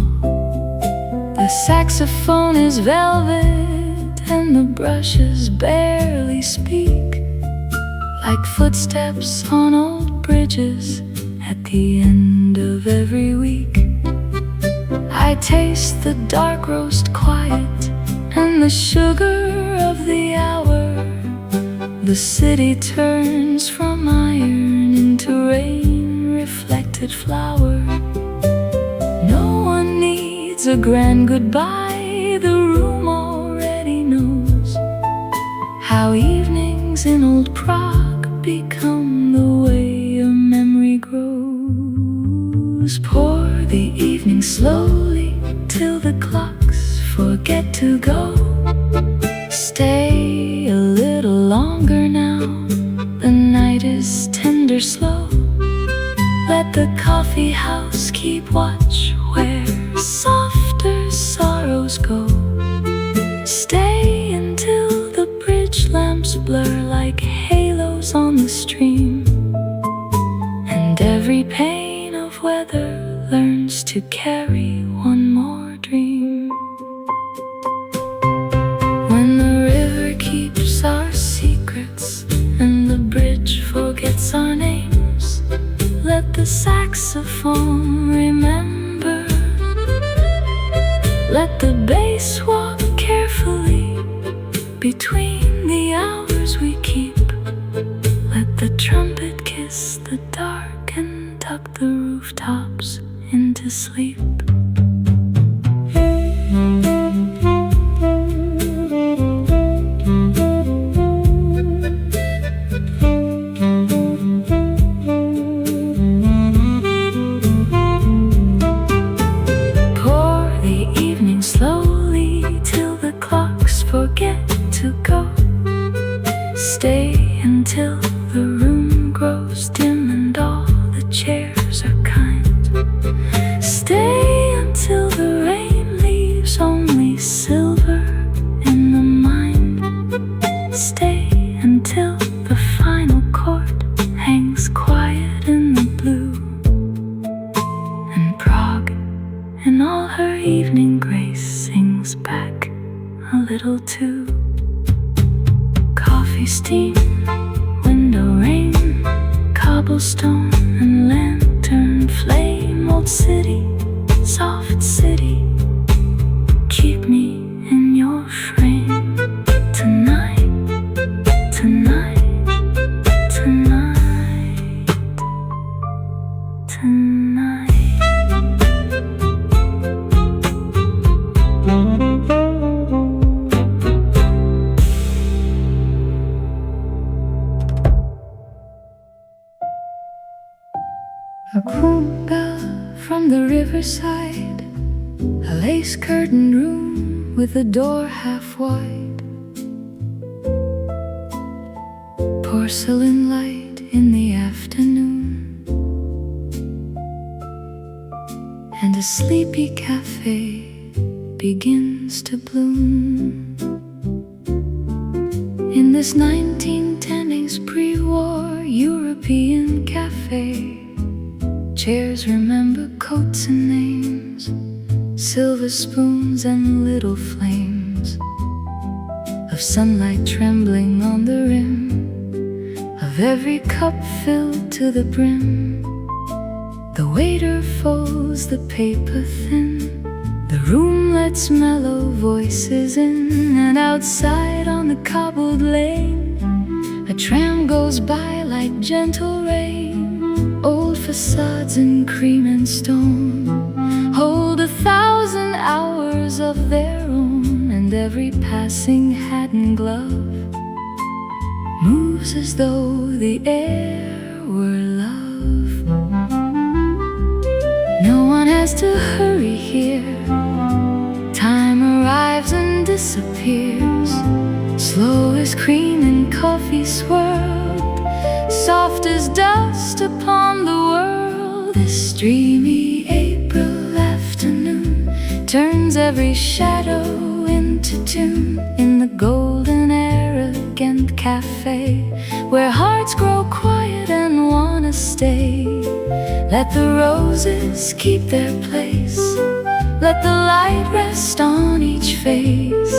The saxophone is velvet and the brushes barely speak, like footsteps on old bridges at the end of every week. I taste the dark roast quiet and the sugar of the hour. The city turns from iron into rain-reflected flour. No one needs a grand goodbye, the room already knows how evenings in old Prague become the way a memory grows. Pour the evening slowly till the clocks forget to go. Stay a little longer now, the night is tender slow. Let the coffee house keep watch where softer sorrows go. Stay until the bridge lamps blur like halos on the stream, and every pane of weather learns to carry one more dream. When the river keeps our secrets and the bridge forgets our names, let the saxophone remember. Let the bass walk carefully between the hours we keep. Let the trumpet kiss the dark and tuck the rooftops into sleep. Stay until the room grows dim and all the chairs are kind. Stay until the rain leaves only silver in the mind. Stay until the final chord hangs quiet in the blue, and Prague in all her evening grace sings back a little too. Coffee steam, window rain, cobblestone and lantern flame. Old city, soft city, keep me in your frame. Tonight, tonight, tonight, tonight. A croon bell from the riverside, a lace-curtained room with the door half wide, porcelain light in the afternoon, and a sleepy cafe begins to bloom. In this 1910s pre-war European cafe, chairs remember coats and names, silver spoons and little flames of sunlight trembling on the rim of every cup filled to the brim. The waiter folds the paper thin, the room lets mellow voices in, and outside on the cobbled lane a tram goes by like gentle rain. Old facades in cream and stone hold 1,000 hours of their own, and every passing hat and glove moves as though the air were love. No one has to hurry here, time arrives and disappears, slow as cream in coffee swirled, soft as dust upon the world. This dreamy April afternoon turns every shadow into tune in the golden arrogant cafe, where hearts grow quiet and wanna stay. Let the roses keep their place, let the light rest on each face.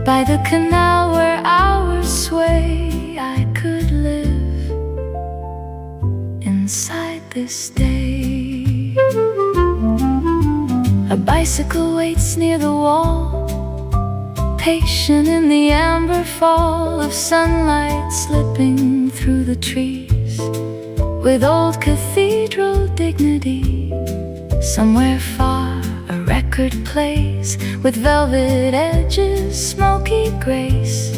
By the canal where hours sway, I could live inside this day. A bicycle waits near the wall, patient in the amber fall of sunlight slipping through the trees, with old cathedral dignity. Somewhere far a record plays, with velvet edges, smoky grace,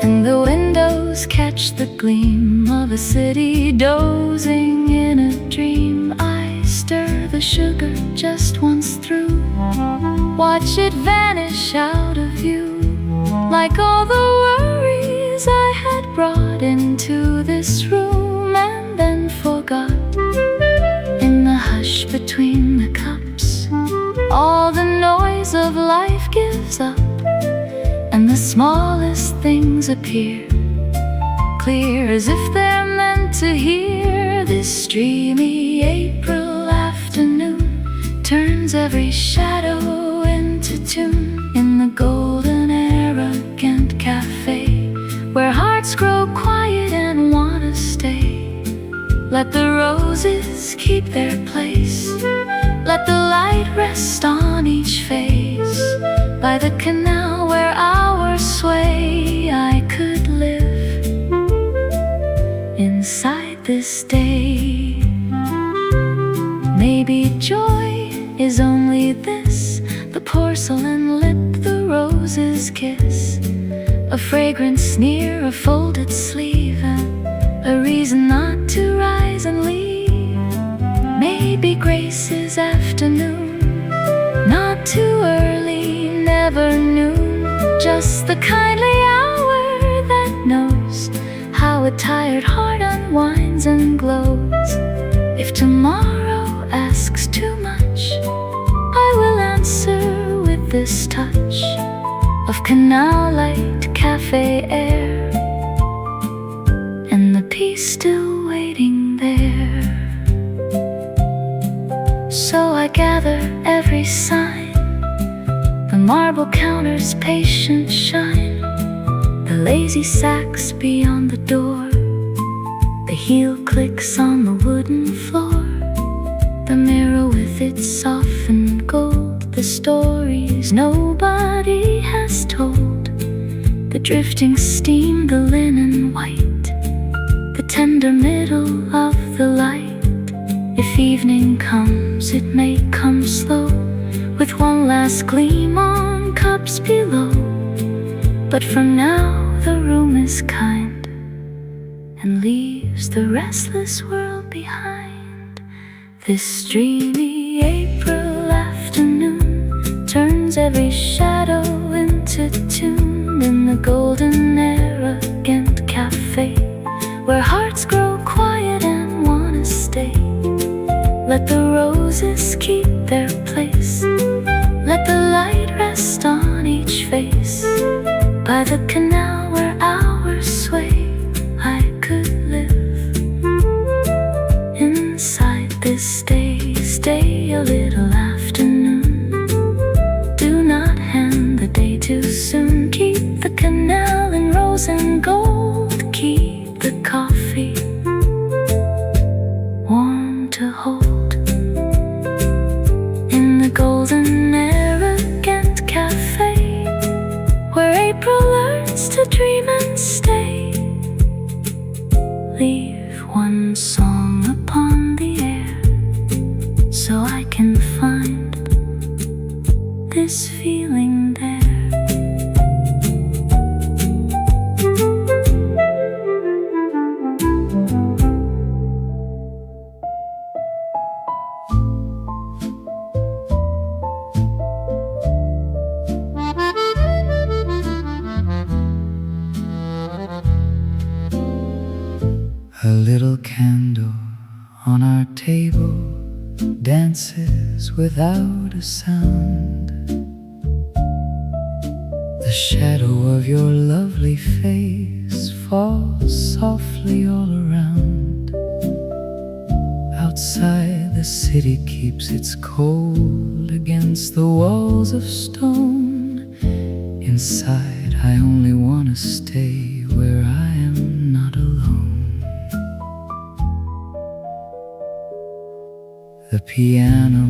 and the windows catch the gleam of a city dozing in a dream. I stir the sugar just once through, watch it vanish out of view, like all the worries I had brought into this room and then forgot. In the hush between the cups, all the noise of life gives up, and the smallest things appear clear as if they're meant to hear. This dreamy April afternoon turns every shadow into tune in the golden arrogant cafe, where hearts grow quiet and wanna stay. Let the roses keep their place, let the light rest on each face. By the canal where hours sway, I could live inside this day. Maybe joy is only this, the porcelain lip, the rose's kiss, a fragrant sneer, a folded sleeve, a reason not to rise and leave. Maybe grace is afternoon, not too early, never noon, just the kindly hour that knows how a tired heart unwinds and glows. If tomorrow asks too much, I will answer with this touch of canal light, cafe air, and the peace still waiting there. So I gather every sign, the marble counter's patient shine, the lazy sacks beyond the door. The heel clicks on the wooden floor, the mirror with its softened gold, the stories nobody has told, the drifting steam, the linen white, the tender middle of the light. If evening comes, it may come slow, with one last gleam on cups below. But for now the room is kind, and leaves the restless world behind. This dreamy April afternoon turns every shadow into tune in the golden arrogant cafe, where hearts grow quiet and wanna stay. Let the roses keep their place, let the light rest on each face. By the canal where hours sway, I could live inside this day. Stay a little afternoon, do not hand the day too soon. Keep the canal in rose and gold, keep the coffee warm to hold. In the golden arrogant cafe, where April learns to dream and stay, leave one song upon the air, so I can find this feeling there. A little candle on our table dances without a sound. The shadow of your lovely face falls softly all around. Outside, the city keeps its cold against the walls of stone. Inside, I only want to stay where I am not alone. The piano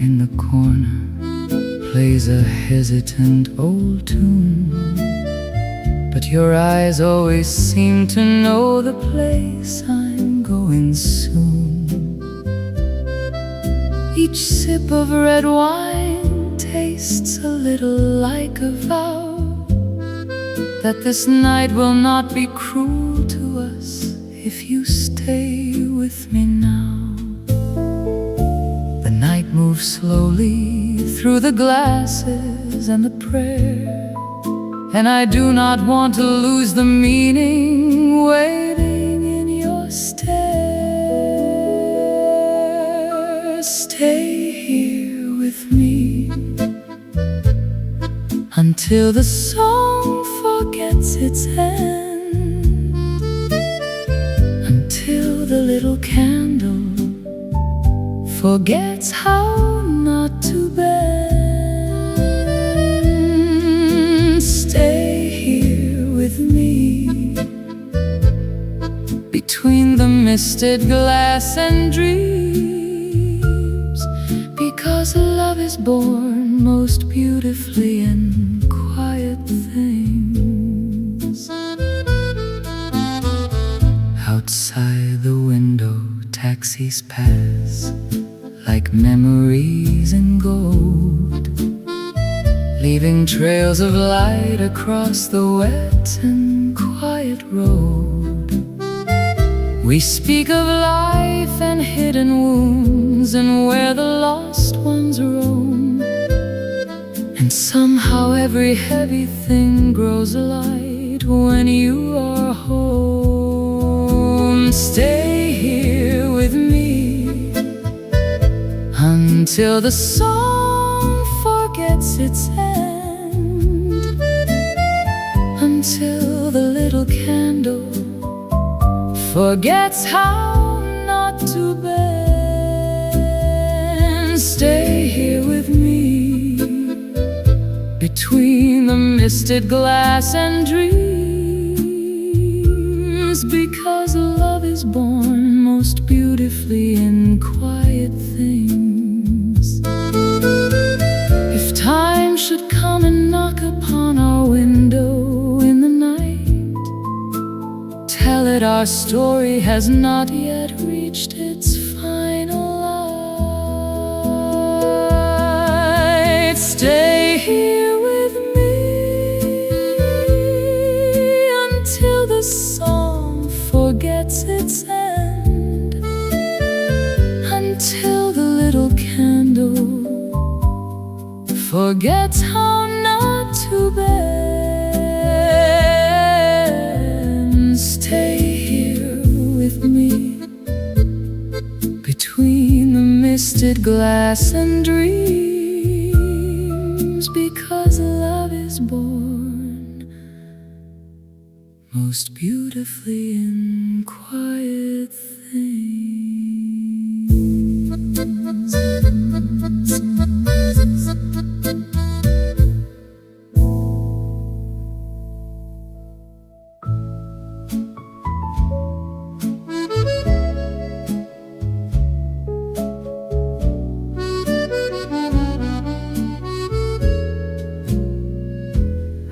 in the corner plays a hesitant old tune, but your eyes always seem to know the place I'm going soon. Each sip of red wine tastes a little like a vow that this night will not be cruel to us if you stay with me now. The night moves slowly through the glasses and the prayer, and I do not want to lose the meaning waiting in your stare. Stay here with me until the song forgets its end, until the little candle forgets how not to bend. Stay here with me between the misted glass and dreams, because love is born most beautifully in quiet things. Outside the window, taxis pass like memories in gold, leaving trails of light across the wet and quiet road. We speak of life and hidden wounds and where the lost ones roam, and somehow every heavy thing grows light when you are home. Stay here with me until the song forgets its end, until the little candle forgets how not to bend. Stay here with me between the misted glass and dreams, because love is is born most beautifully in quiet things. If time should come and knock upon our window in the night, tell it our story has not yet reached its final light. Stay here with me until the song forgets its end, until the little candle forgets how not to bend. Stay here with me between the misted glass and dreams, because love is born most beautifully in quiet things.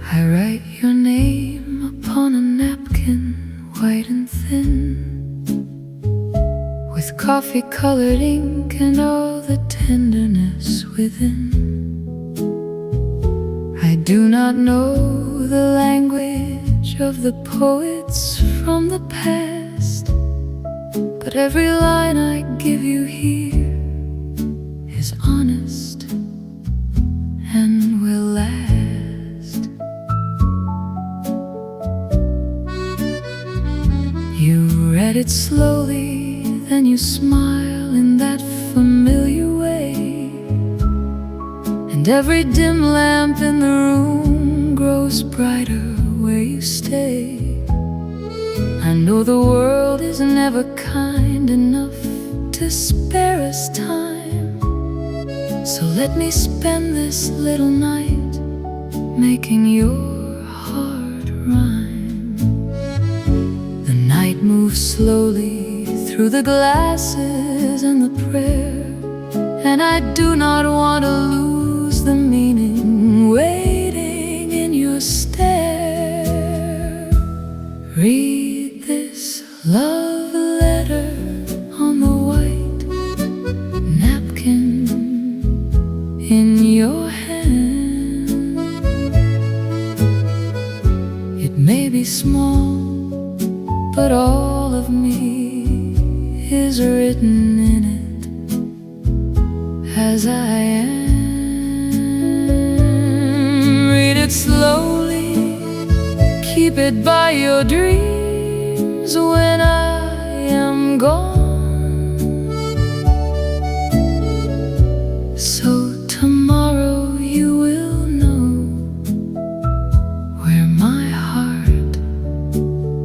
I write your name upon a napkin, white and thin, with coffee-colored ink and all the tenderness within. I do not know the language of the poets from the past, but every line I give you here is honest and will last. You read it slowly, then you smile in that familiar way, and every dim lamp in the room grows brighter where you stay. I know the world is never kind enough to spare us time, so let me spend this little night making your heart rhyme. The night moves slowly through the glasses and the prayer, and I do not want to lose the meaning waiting in your stare. Read this love letter on the white napkin in your hand. It may be small, but all of me is written in it as I am. Read it slowly, keep it by your dreams when I am gone. So tomorrow you will know where my heart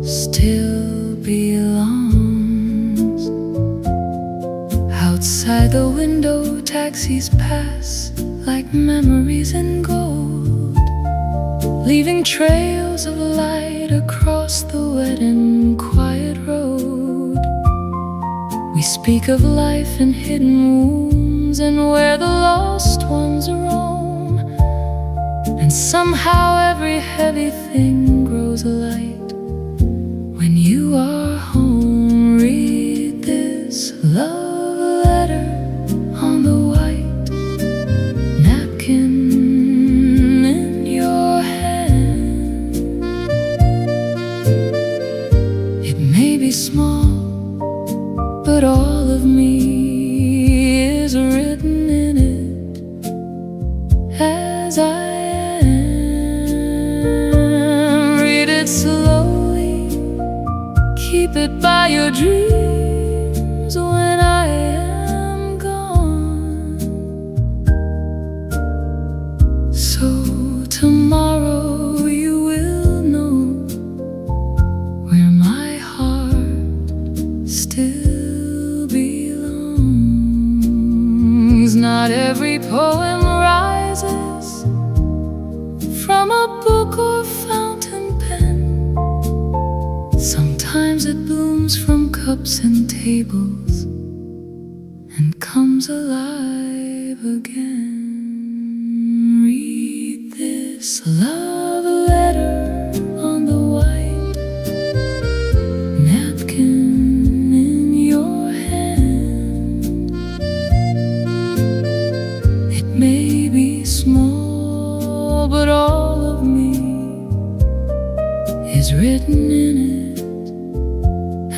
still belongs. Outside the window, taxis pass like memories in gold, leaving trails of light across the wet and quiet road. We speak of life and hidden wounds and where the lost ones roam, and somehow every heavy thing grows light when you are home. Read this love letter on the white napkin in your hand. It may be small, but all of me is written in it as I am. Read it slowly, keep it by your dreams when I am gone. So tomorrow you will know where my heart still belongs. Not every poem rises from a book or fountain pen. Sometimes it blooms from cups and tables and comes alive again. Read this love letter on the white napkin in your hand. It may be small, but all of me is written in it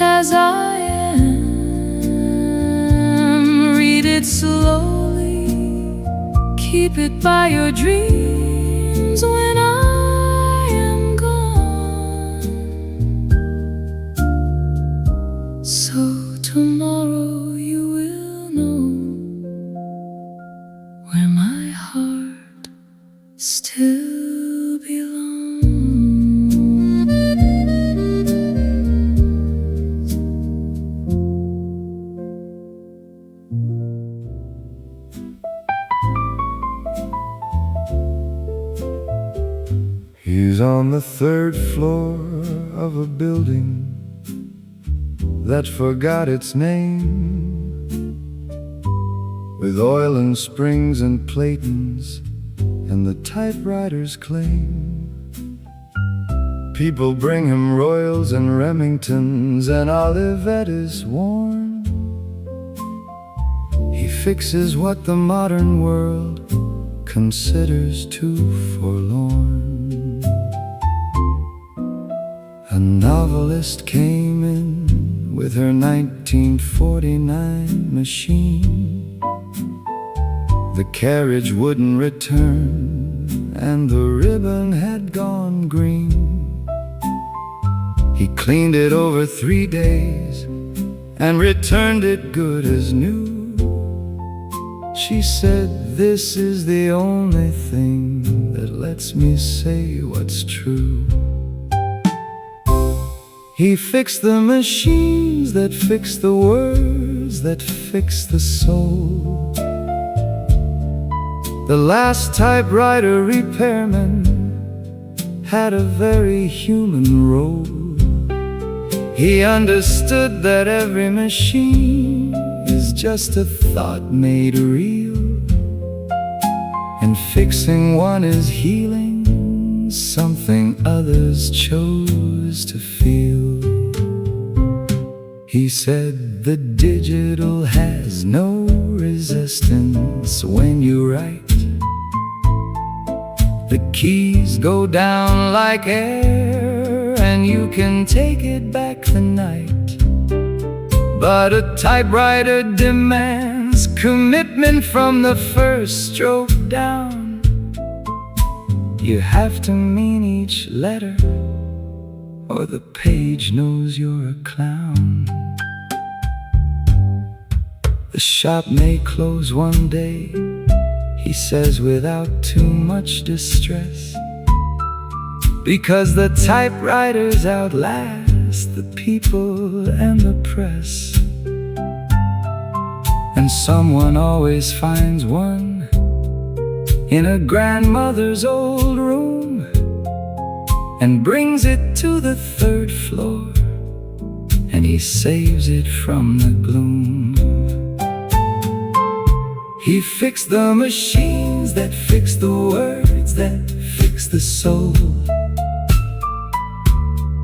as I am. Read it slowly, keep it by your dreams when I am gone. So tomorrow you will know where my heart still belongs. He's on the third floor of a building that forgot its name, with oil and springs and platings and the typewriter's claim. People bring him Royals and Remingtons, and Olivet is worn. He fixes what the modern world considers too forlorn. A novelist came in with her 1949 machine. The carriage wouldn't return, and the ribbon had gone green. He cleaned it over 3 days and returned it good as new. She said, "This is the only thing that lets me say what's true." He fixed the machines that fix the words that fix the soul. The last typewriter repairman had a very human role. He understood that every machine is just a thought made real, and fixing one is healing something others chose to feel. He said the digital has no resistance when you write. The keys go down like air, and you can take it back the night. But a typewriter demands commitment from the first stroke down. You have to mean each letter, or the page knows you're a clown. The shop may close one day, he says without too much distress, because the typewriters outlast the people and the press. And someone always finds one in a grandmother's old room and brings it to the third floor, and he saves it from the gloom. He fixed the machines that fix the words that fix the soul.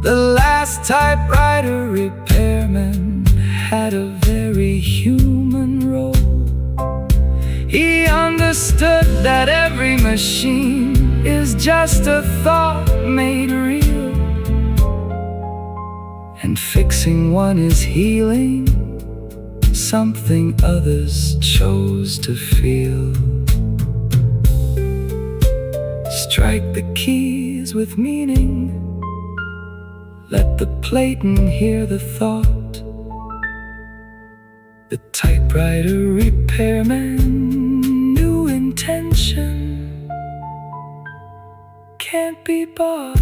The last typewriter repairman had a very human role. He understood that every machine is just a thought made real, and fixing one is healing something others chose to feel. Strike the keys with meaning, let the Platon hear the thought. The typewriter repairman knew intention can't be bought.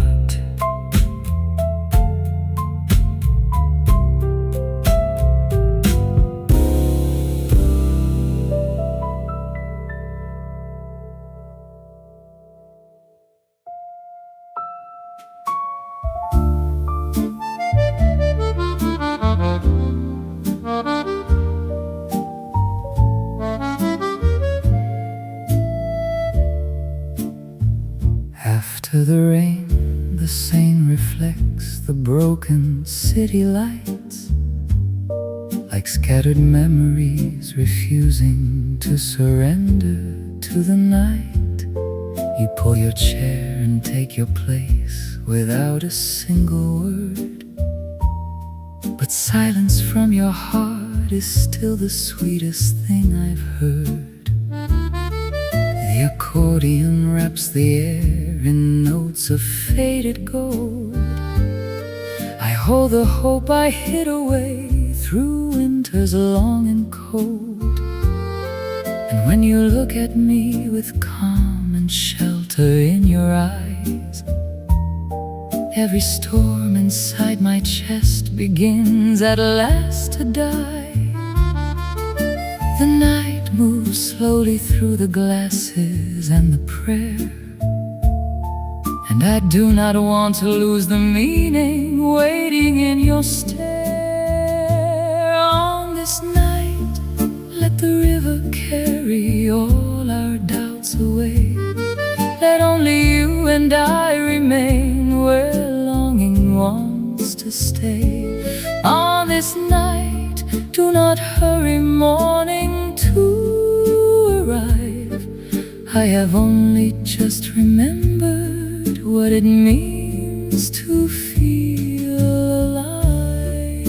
After the rain, the Seine reflects the broken city lights, like scattered memories refusing to surrender to the night. You pull your chair and take your place without a single word, but silence from your heart is still the sweetest thing I've heard. The accordion wraps the air in notes of faded gold. I hold the hope I hid away through winters long and cold. And when you look at me with calm and shelter in your eyes, every storm inside my chest begins at last to die. The night moves slowly through the glasses and the prayer, and I do not want to lose the meaning waiting in your stare. On this night, let the river carry all our doubts away. Let only you and I remain where longing wants to stay. On this night, do not hurry morning to arrive. I have only just remembered what it means to feel alive.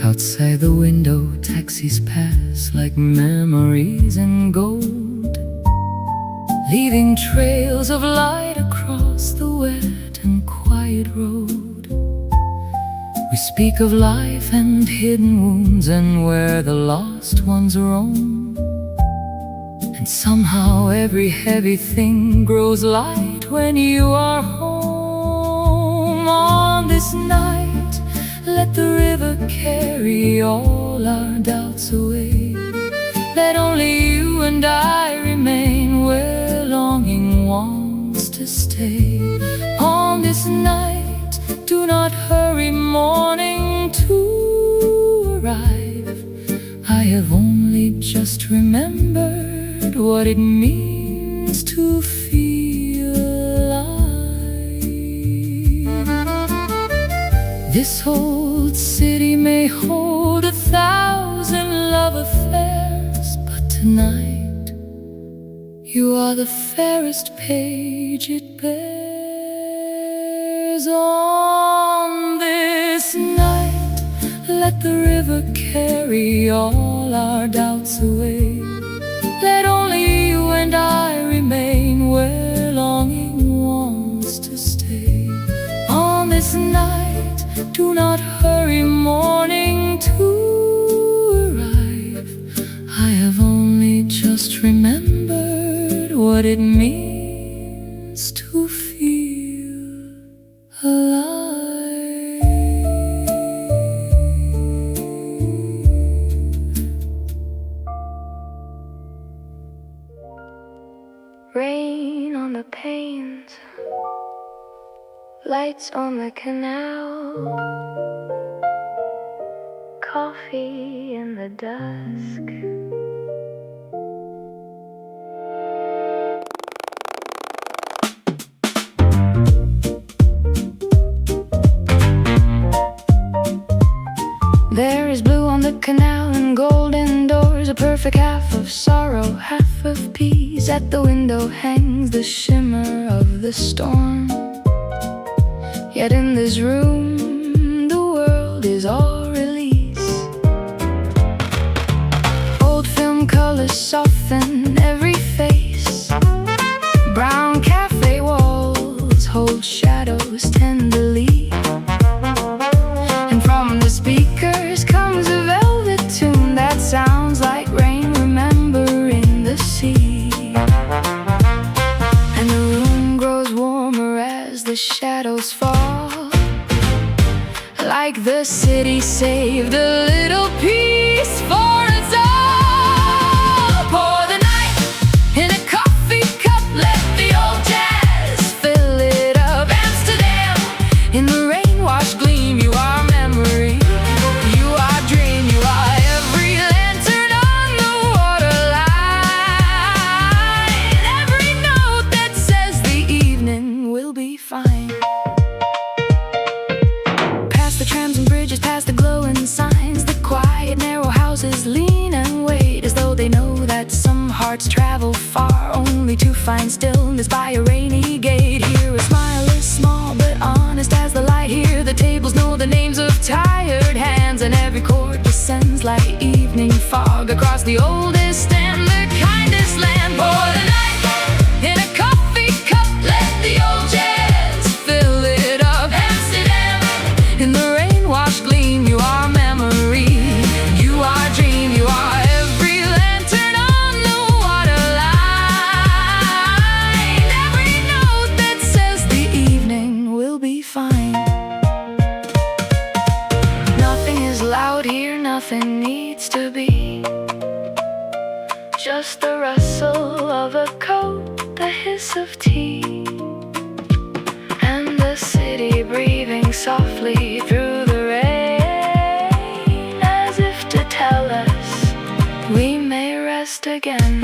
Outside the window, taxis pass like memories in gold, leaving trails of light across the wet and quiet road. We speak of life and hidden wounds and where the lost ones roam, and somehow every heavy thing grows light when you are home. On this night, let the river carry all our doubts away. Let only you and I remain where longing wants to stay. On this night, do not hurry morning to arrive. I have only just remembered what it means to feel alive. This old city may hold 1,000 love affairs, but tonight you are the fairest page it bears. On this night, let the river carry all our doubts away. Let only you and I remain where longing wants to stay. On this night, do not hurry morning to arrive. I have only just remembered what it means to feel alive. Rain on the panes, lights on the canal, coffee in the dusk. There is blue on the canal and golden doors, a perfect half of sorrow, half of peace. At the window hangs the shimmer of the storm. Yet in this room, the world is all release. Old film colors soften every face. Brown cafe walls hold shadows tenderly. And from the speakers comes a velvet tune that sounds like rain, remembering the sea. And the room grows warmer as the shadows fall, like the city saved a little piece for us all. Pour the night hearts travel far, only to find stillness by a rainy gate. Here a smile is small but honest as the light. Here the tables know the names of tired hands, and every chord descends like evening fog across the oldest and the kindest land. For the night in a coffee cup, let the old jazz fill it up. Amsterdam, in the rain-washed gleam, you are memory, you are dream, you are every lantern on the waterline, every note that says the evening will be fine. Nothing is loud here, nothing needs to be, just the rustle of a coat, the hiss of tea, and the city breathing softly through the rain, as if to tell us we may rest again.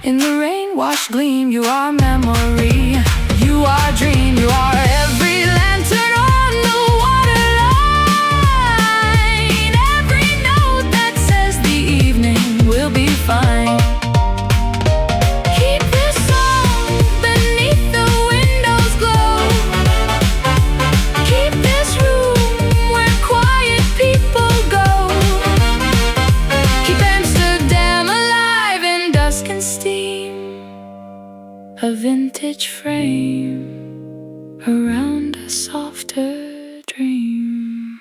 In the rain-washed gleam, you are memory, you are dream, you are every lantern on the waterline, every note that says the evening will be fine. Keep this song beneath the window's glow, keep this room where quiet people go, keep Amsterdam alive in dusk and steam, a vintage frame around a softer dream.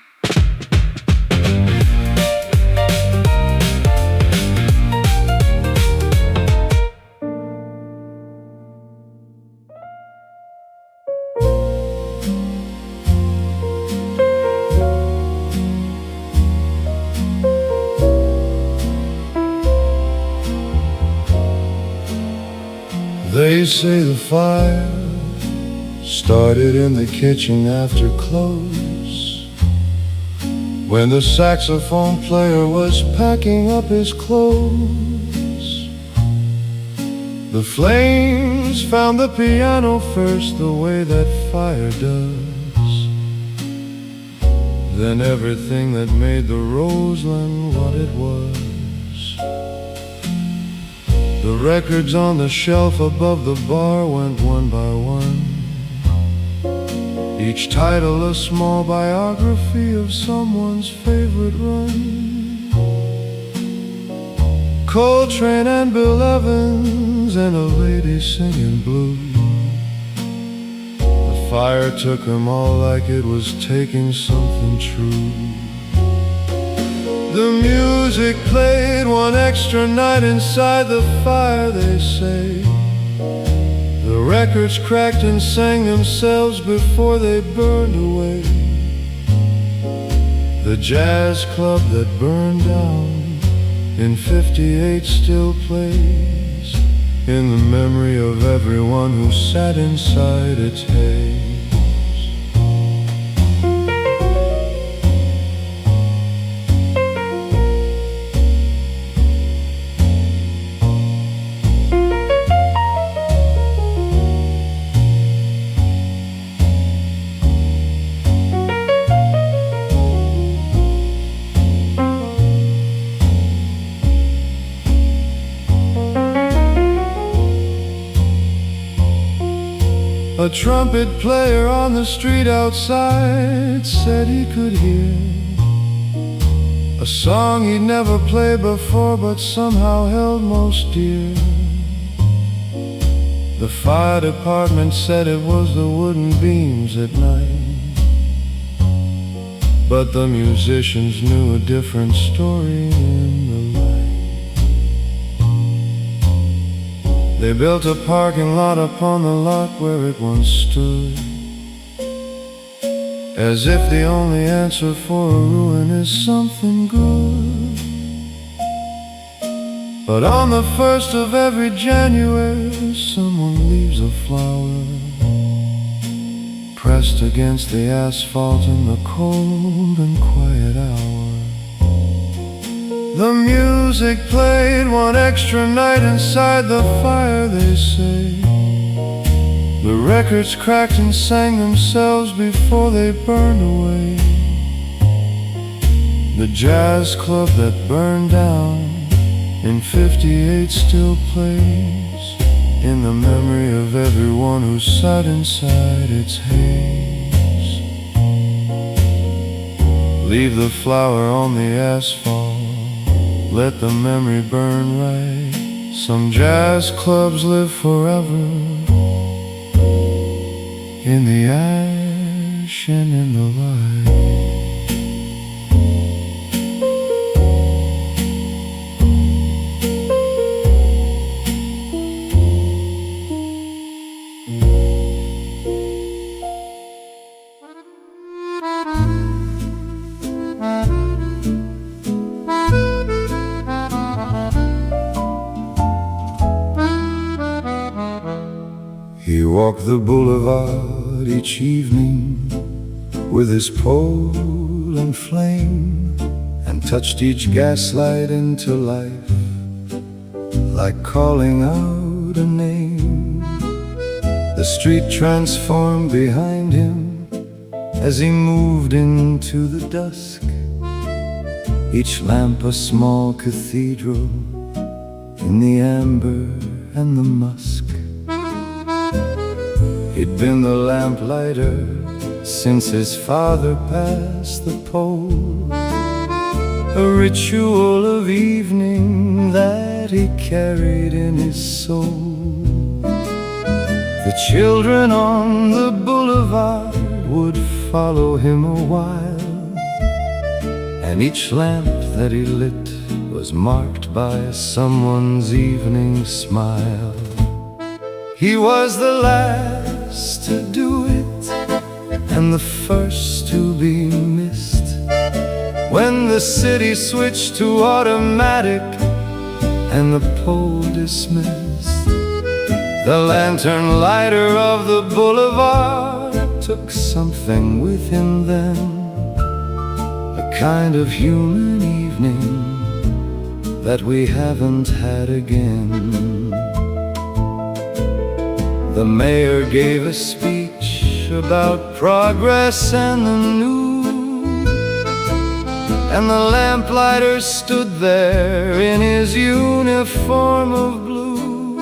They say the fire started in the kitchen after close, when the saxophone player was packing up his clothes. The flames found the piano first, the way that fire does, then everything that made the Roseland what it was. The records on the shelf above the bar went one by one, each title a small biography of someone's favorite run. Coltrane and Bill Evans and a lady singing blues. The fire took them all like it was taking something true. The music played one extra night inside the fire, they say. The records cracked and sang themselves before they burned away. The jazz club that burned down in '58 still plays in the memory of everyone who sat inside its haze. A trumpet player on the street outside said he could hear a song he'd never played before, but somehow held most dear. The fire department said it was the wooden beams at night, but the musicians knew a different story in the light. They built a parking lot upon the lot where it once stood, as if the only answer for a ruin is something good. But on the 1st of every January, someone leaves a flower pressed against the asphalt in the cold and quiet hour. The music played one extra night inside the fire, they say. The records cracked and sang themselves before they burned away. The jazz club that burned down in '58 still plays in the memory of everyone who sat inside its haze. Leave the flower on the asphalt, let the memory burn right. Some jazz clubs live forever, in the ash and in the light. He walked the boulevard each evening with his pole and flame, and touched each gaslight into life like calling out a name. The street transformed behind him as he moved into the dusk, each lamp a small cathedral in the amber and the musk. He'd been the lamplighter since his father passed the pole, a ritual of evening that he carried in his soul. The children on the boulevard would follow him a while, and each lamp that he lit was marked by someone's evening smile. He was the last to do it, and the first to be missed, when the city switched to automatic and the pole dismissed. The lantern lighter of the boulevard took something with him then, a kind of human evening that we haven't had again. The mayor gave a speech about progress and the new, and the lamplighter stood there in his uniform of blue.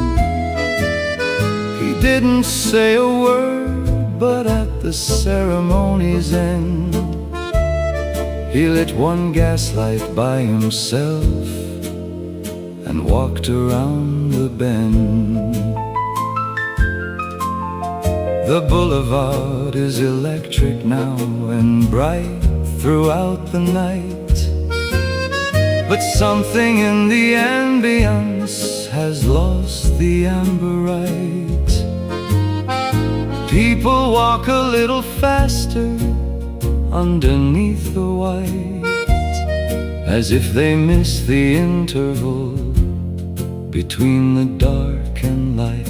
He didn't say a word, but at the ceremony's end, he lit one gaslight by himself and walked around the bend. The boulevard is electric now and bright throughout the night, but something in the ambience has lost the amberite. People walk a little faster underneath the white, as if they miss the interval between the dark and light.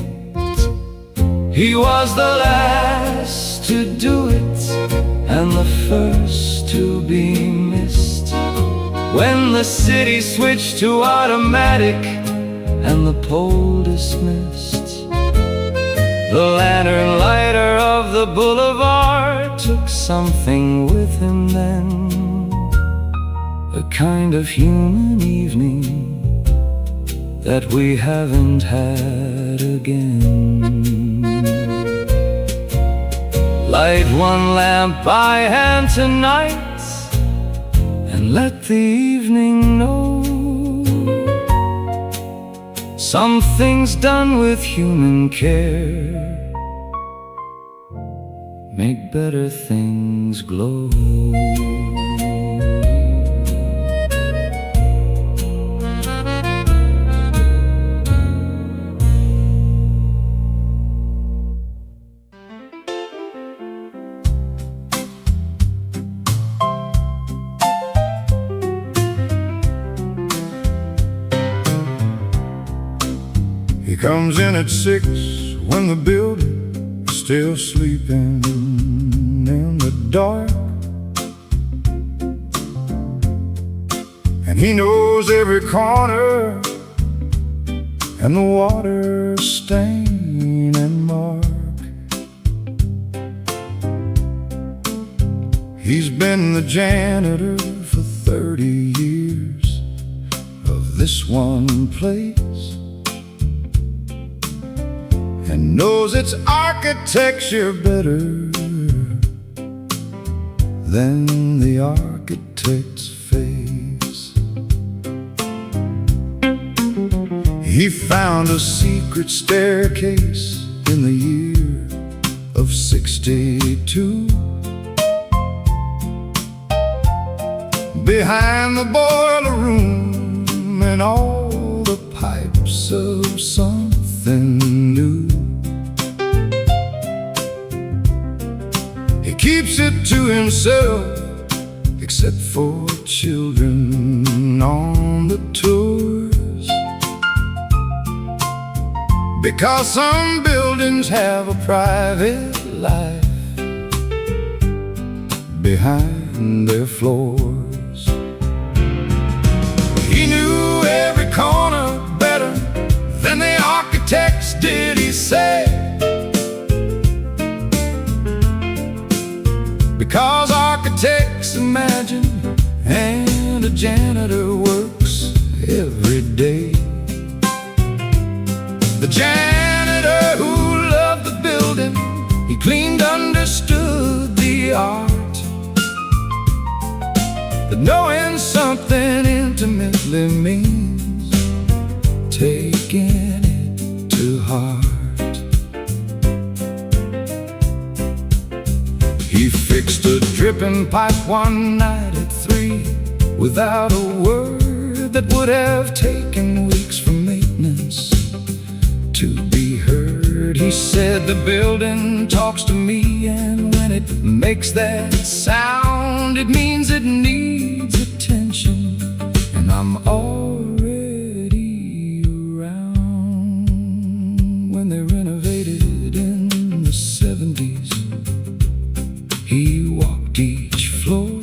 He was the last to do it, and the first to be missed, when the city switched to automatic and the pole dismissed. The lantern lighter of the boulevard took something with him then, a kind of human evening that we haven't had again. Light one lamp by hand tonight, and let the evening know some things done with human care make better things glow. comes in at 6 when the building is still sleeping in the dark. And he knows every corner and the water stain and mark. He's been the janitor for 30 years of this one place, and knows its architecture better than the architect's face. He found a secret staircase in the year of 62 behind the boiler room and all the pipes of something new. He keeps it to himself, except for children on the tours, because some buildings have a private life behind their floors. He knew every corner better than the architects did, he said, because architects imagine and a janitor works every day. The janitor who loved the building, he cleaned, understood the art, that knowing something intimately means taking it to heart. He fixed a dripping pipe one night at 3 without a word that would have taken weeks for maintenance to be heard. He said the building talks to me, and when it makes that sound, it means it needs attention, and I'm already around. When they renovated in the 70s, he walked each floor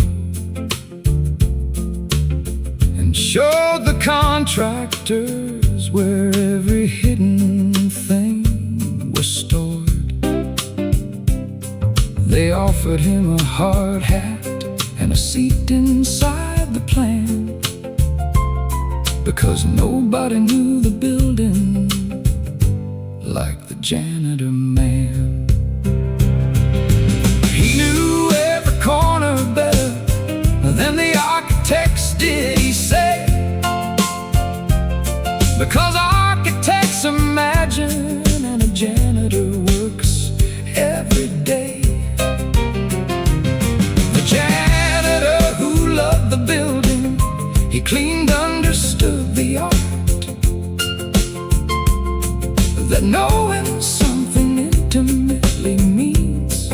and showed the contractors where every hidden thing was stored. They offered him a hard hat and a seat inside the plan, because nobody knew the building like the janitor man. He knew every corner better than the architects did, he said, because architects imagine and a janitor works every day. The janitor who loved the building, he cleaned, understood the art, that knowing something intimately means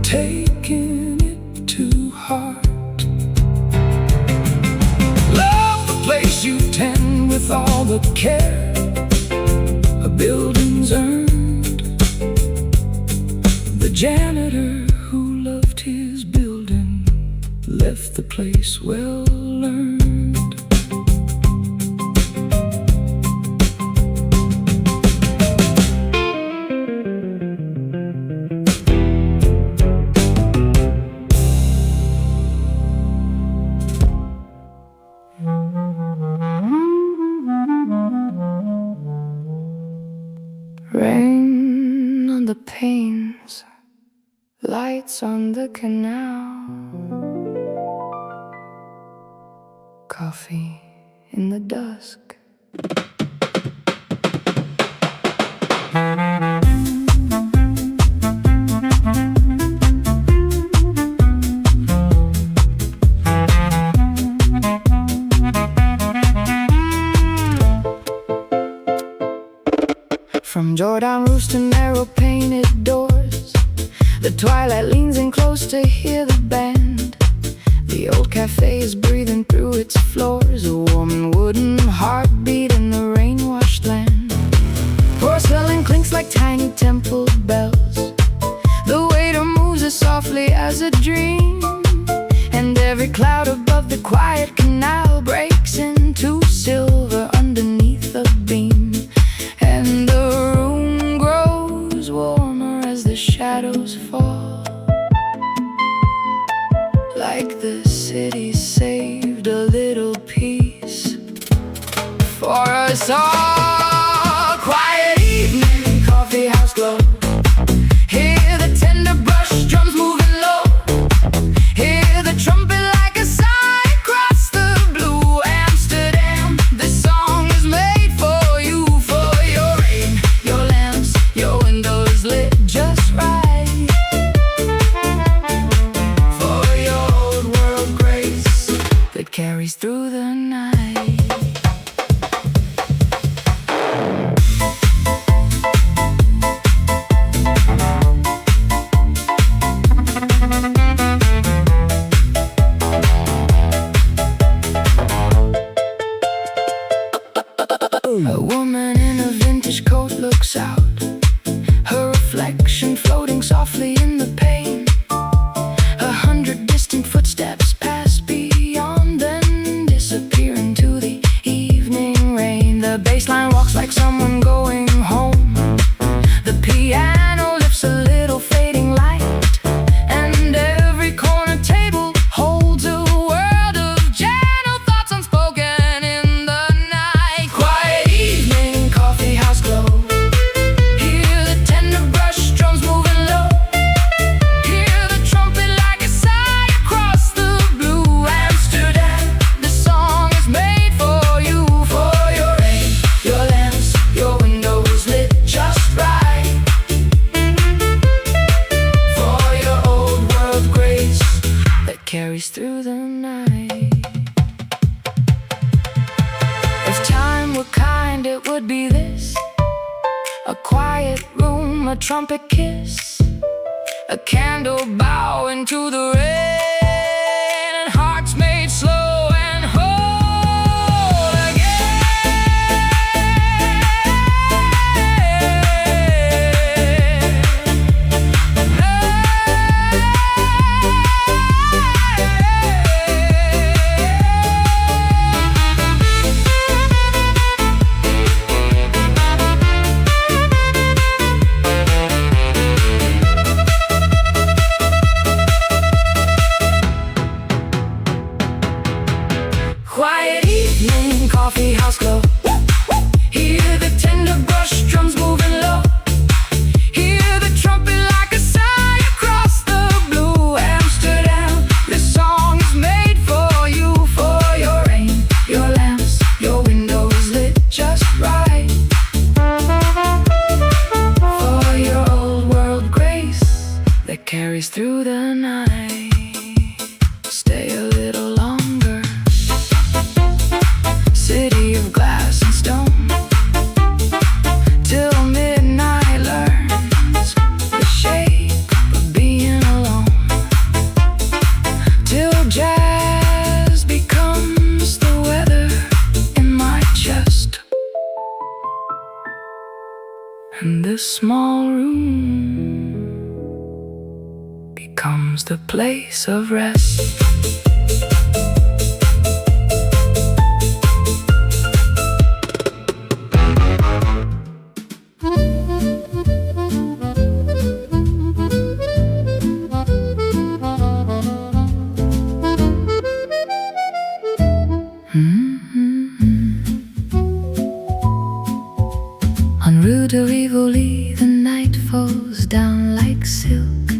taking it to heart. Love the place you tend with all the care a building's earned. The janitor who loved his building left the place well learned. Rain on the panes, lights on the canal, coffee in the dusk. From Jordan roofs to narrow painted doors, the twilight leans in close to hear the band. The old cafe is breathing through its floors, a warm wooden heartbeat in the rain-washed land. for us all. Quiet evening, coffee house glow. Hear the tender brush drums moving low. Hear the trumpet like a sigh across the blue Amsterdam. This song is made for you, for your rain, your lamps, your windows lit just right. For your old world grace that carries through the night. A woman in a vintage coat looks out, her reflection floating softly in the pane. 100 distant footsteps pass beyond, then disappear into the evening rain. The bass line walks like someone going home. The piano lifts a little fading light, and every corner table holds a world of gentle thoughts unspoken in the night. Quiet evening, coffee house glow. Hear the tender brush drums moving low. Hear the trumpet like a sigh across the blue Amsterdam. This song is made for you, for your rain, your lamps, your windows lit just right. For your old world grace that carries through the night. If time were kind, it would be this: a quiet room, a trumpet kiss, a candle bow into the rain, and hearts made slow and whole again. Quiet evening, coffee house glow. Hear the tender brush drums moving low. Hear the trumpet like a sigh across the blue Amsterdam. This song is made for you, for your rain, your lamps, your windows lit just right. For your old world grace that carries through the night. Stay a little longer. City of glass and stone, till midnight learns the shape of being alone, till jazz becomes the weather in my chest, and this small room becomes the place of rest. On Rue de Rivoli, the night falls down like silk.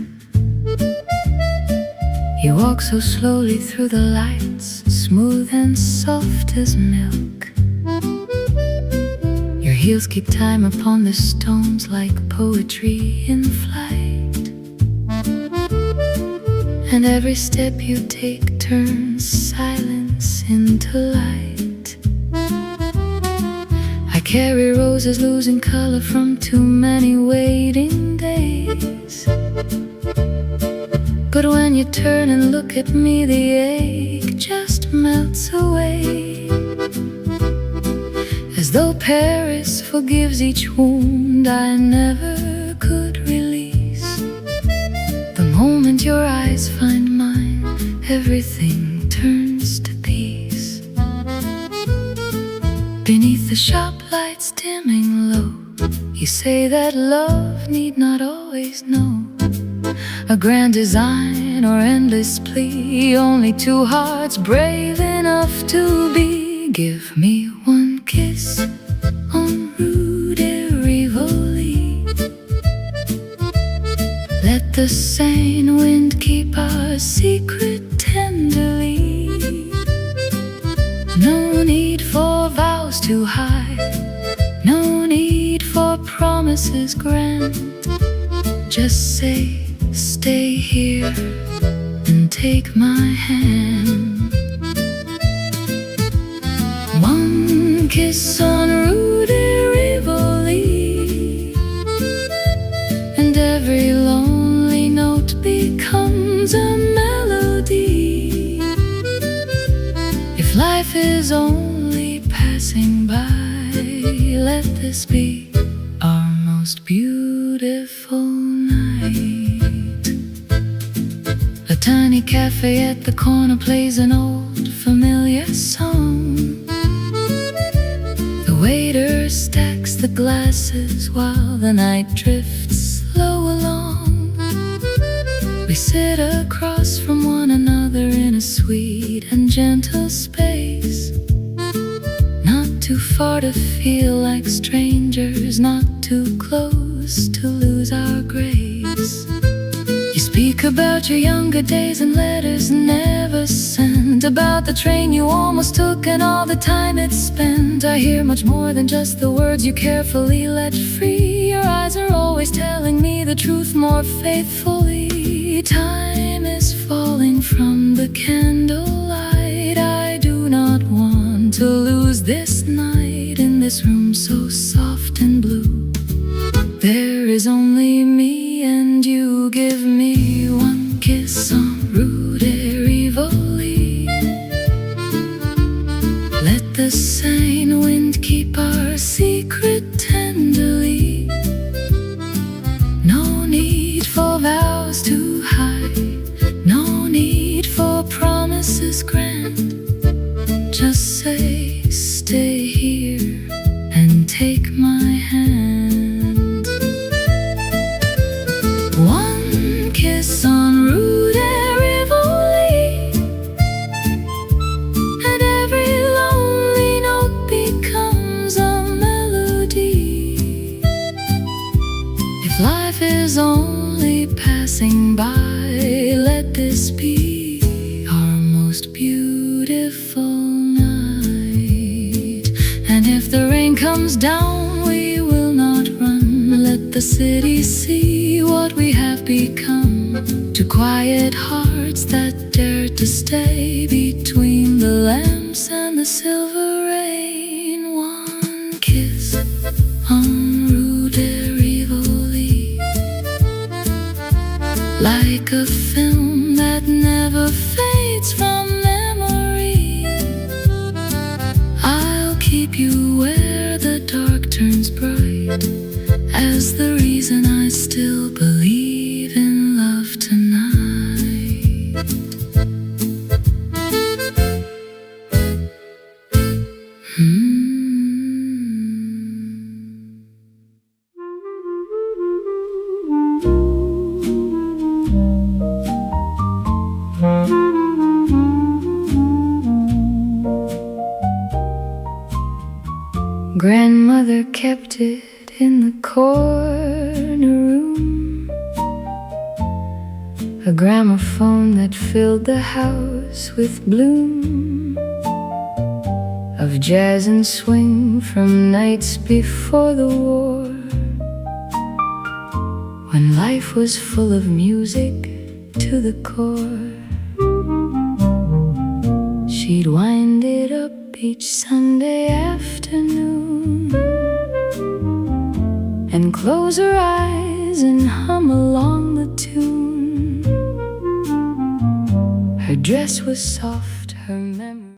You walk so slowly through the lights, smooth and soft as milk. Your heels keep time upon the stones like poetry in flight, and every step you take turns silence into light. I carry roses losing color from too many waiting days, but when you turn and look at me, the ache just melts away, as though Paris forgives each wound I never could release. The moment your eyes find mine, everything turns to peace. Beneath the shop lights dimming low, you say that love need not always know a grand design or endless plea, only two hearts brave enough to be. Give me one kiss No need for vows too high, no need for promises grand. Just say, stay here and take my hand. One kiss on Rue de Rivoli, and every lonely note becomes a melody. If life is only passing by, let this be our most beautiful night. A tiny cafe at the corner plays an old familiar song. The waiter stacks the glasses while the night drifts slow along. We sit across from one another in a sweet and gentle space, not too far to feel like strangers, not too close to lose our grace. You speak about your younger days and letters never sent, about the train you almost took and all the time it spent. I hear much more than just the words you carefully let free. Your eyes are always telling me the truth more faithfully. Time is falling from the candlelight. I do not want to lose this night in this room so soft and blue. There is only me and you. Give me one kiss on Rue de Rivoli. Let the Seine wind keep our secret tenderly. No need for vows too high, no need for promises grand. Just say, stay here and take my hand. One kiss on Rue de Rivoli, and every lonely note becomes a melody. If life is only passing by, let this be our most beautiful night. And if the rain comes down, we will not run. Let the city see what we have become. Two quiet hearts that dare to stay between the lamps and the silver rain. One kiss on Rue de Rivoli, like a film that never fades from memory. I'll keep you where the dark turns bright, as the reason I still believe in love tonight. Grandmother kept it in the corner room, a gramophone that filled the house with bloom of jazz and swing from nights before the war, when life was full of music to the core. She'd wind it up each Sunday afternoon and close her eyes and hum along the tune. Her dress was soft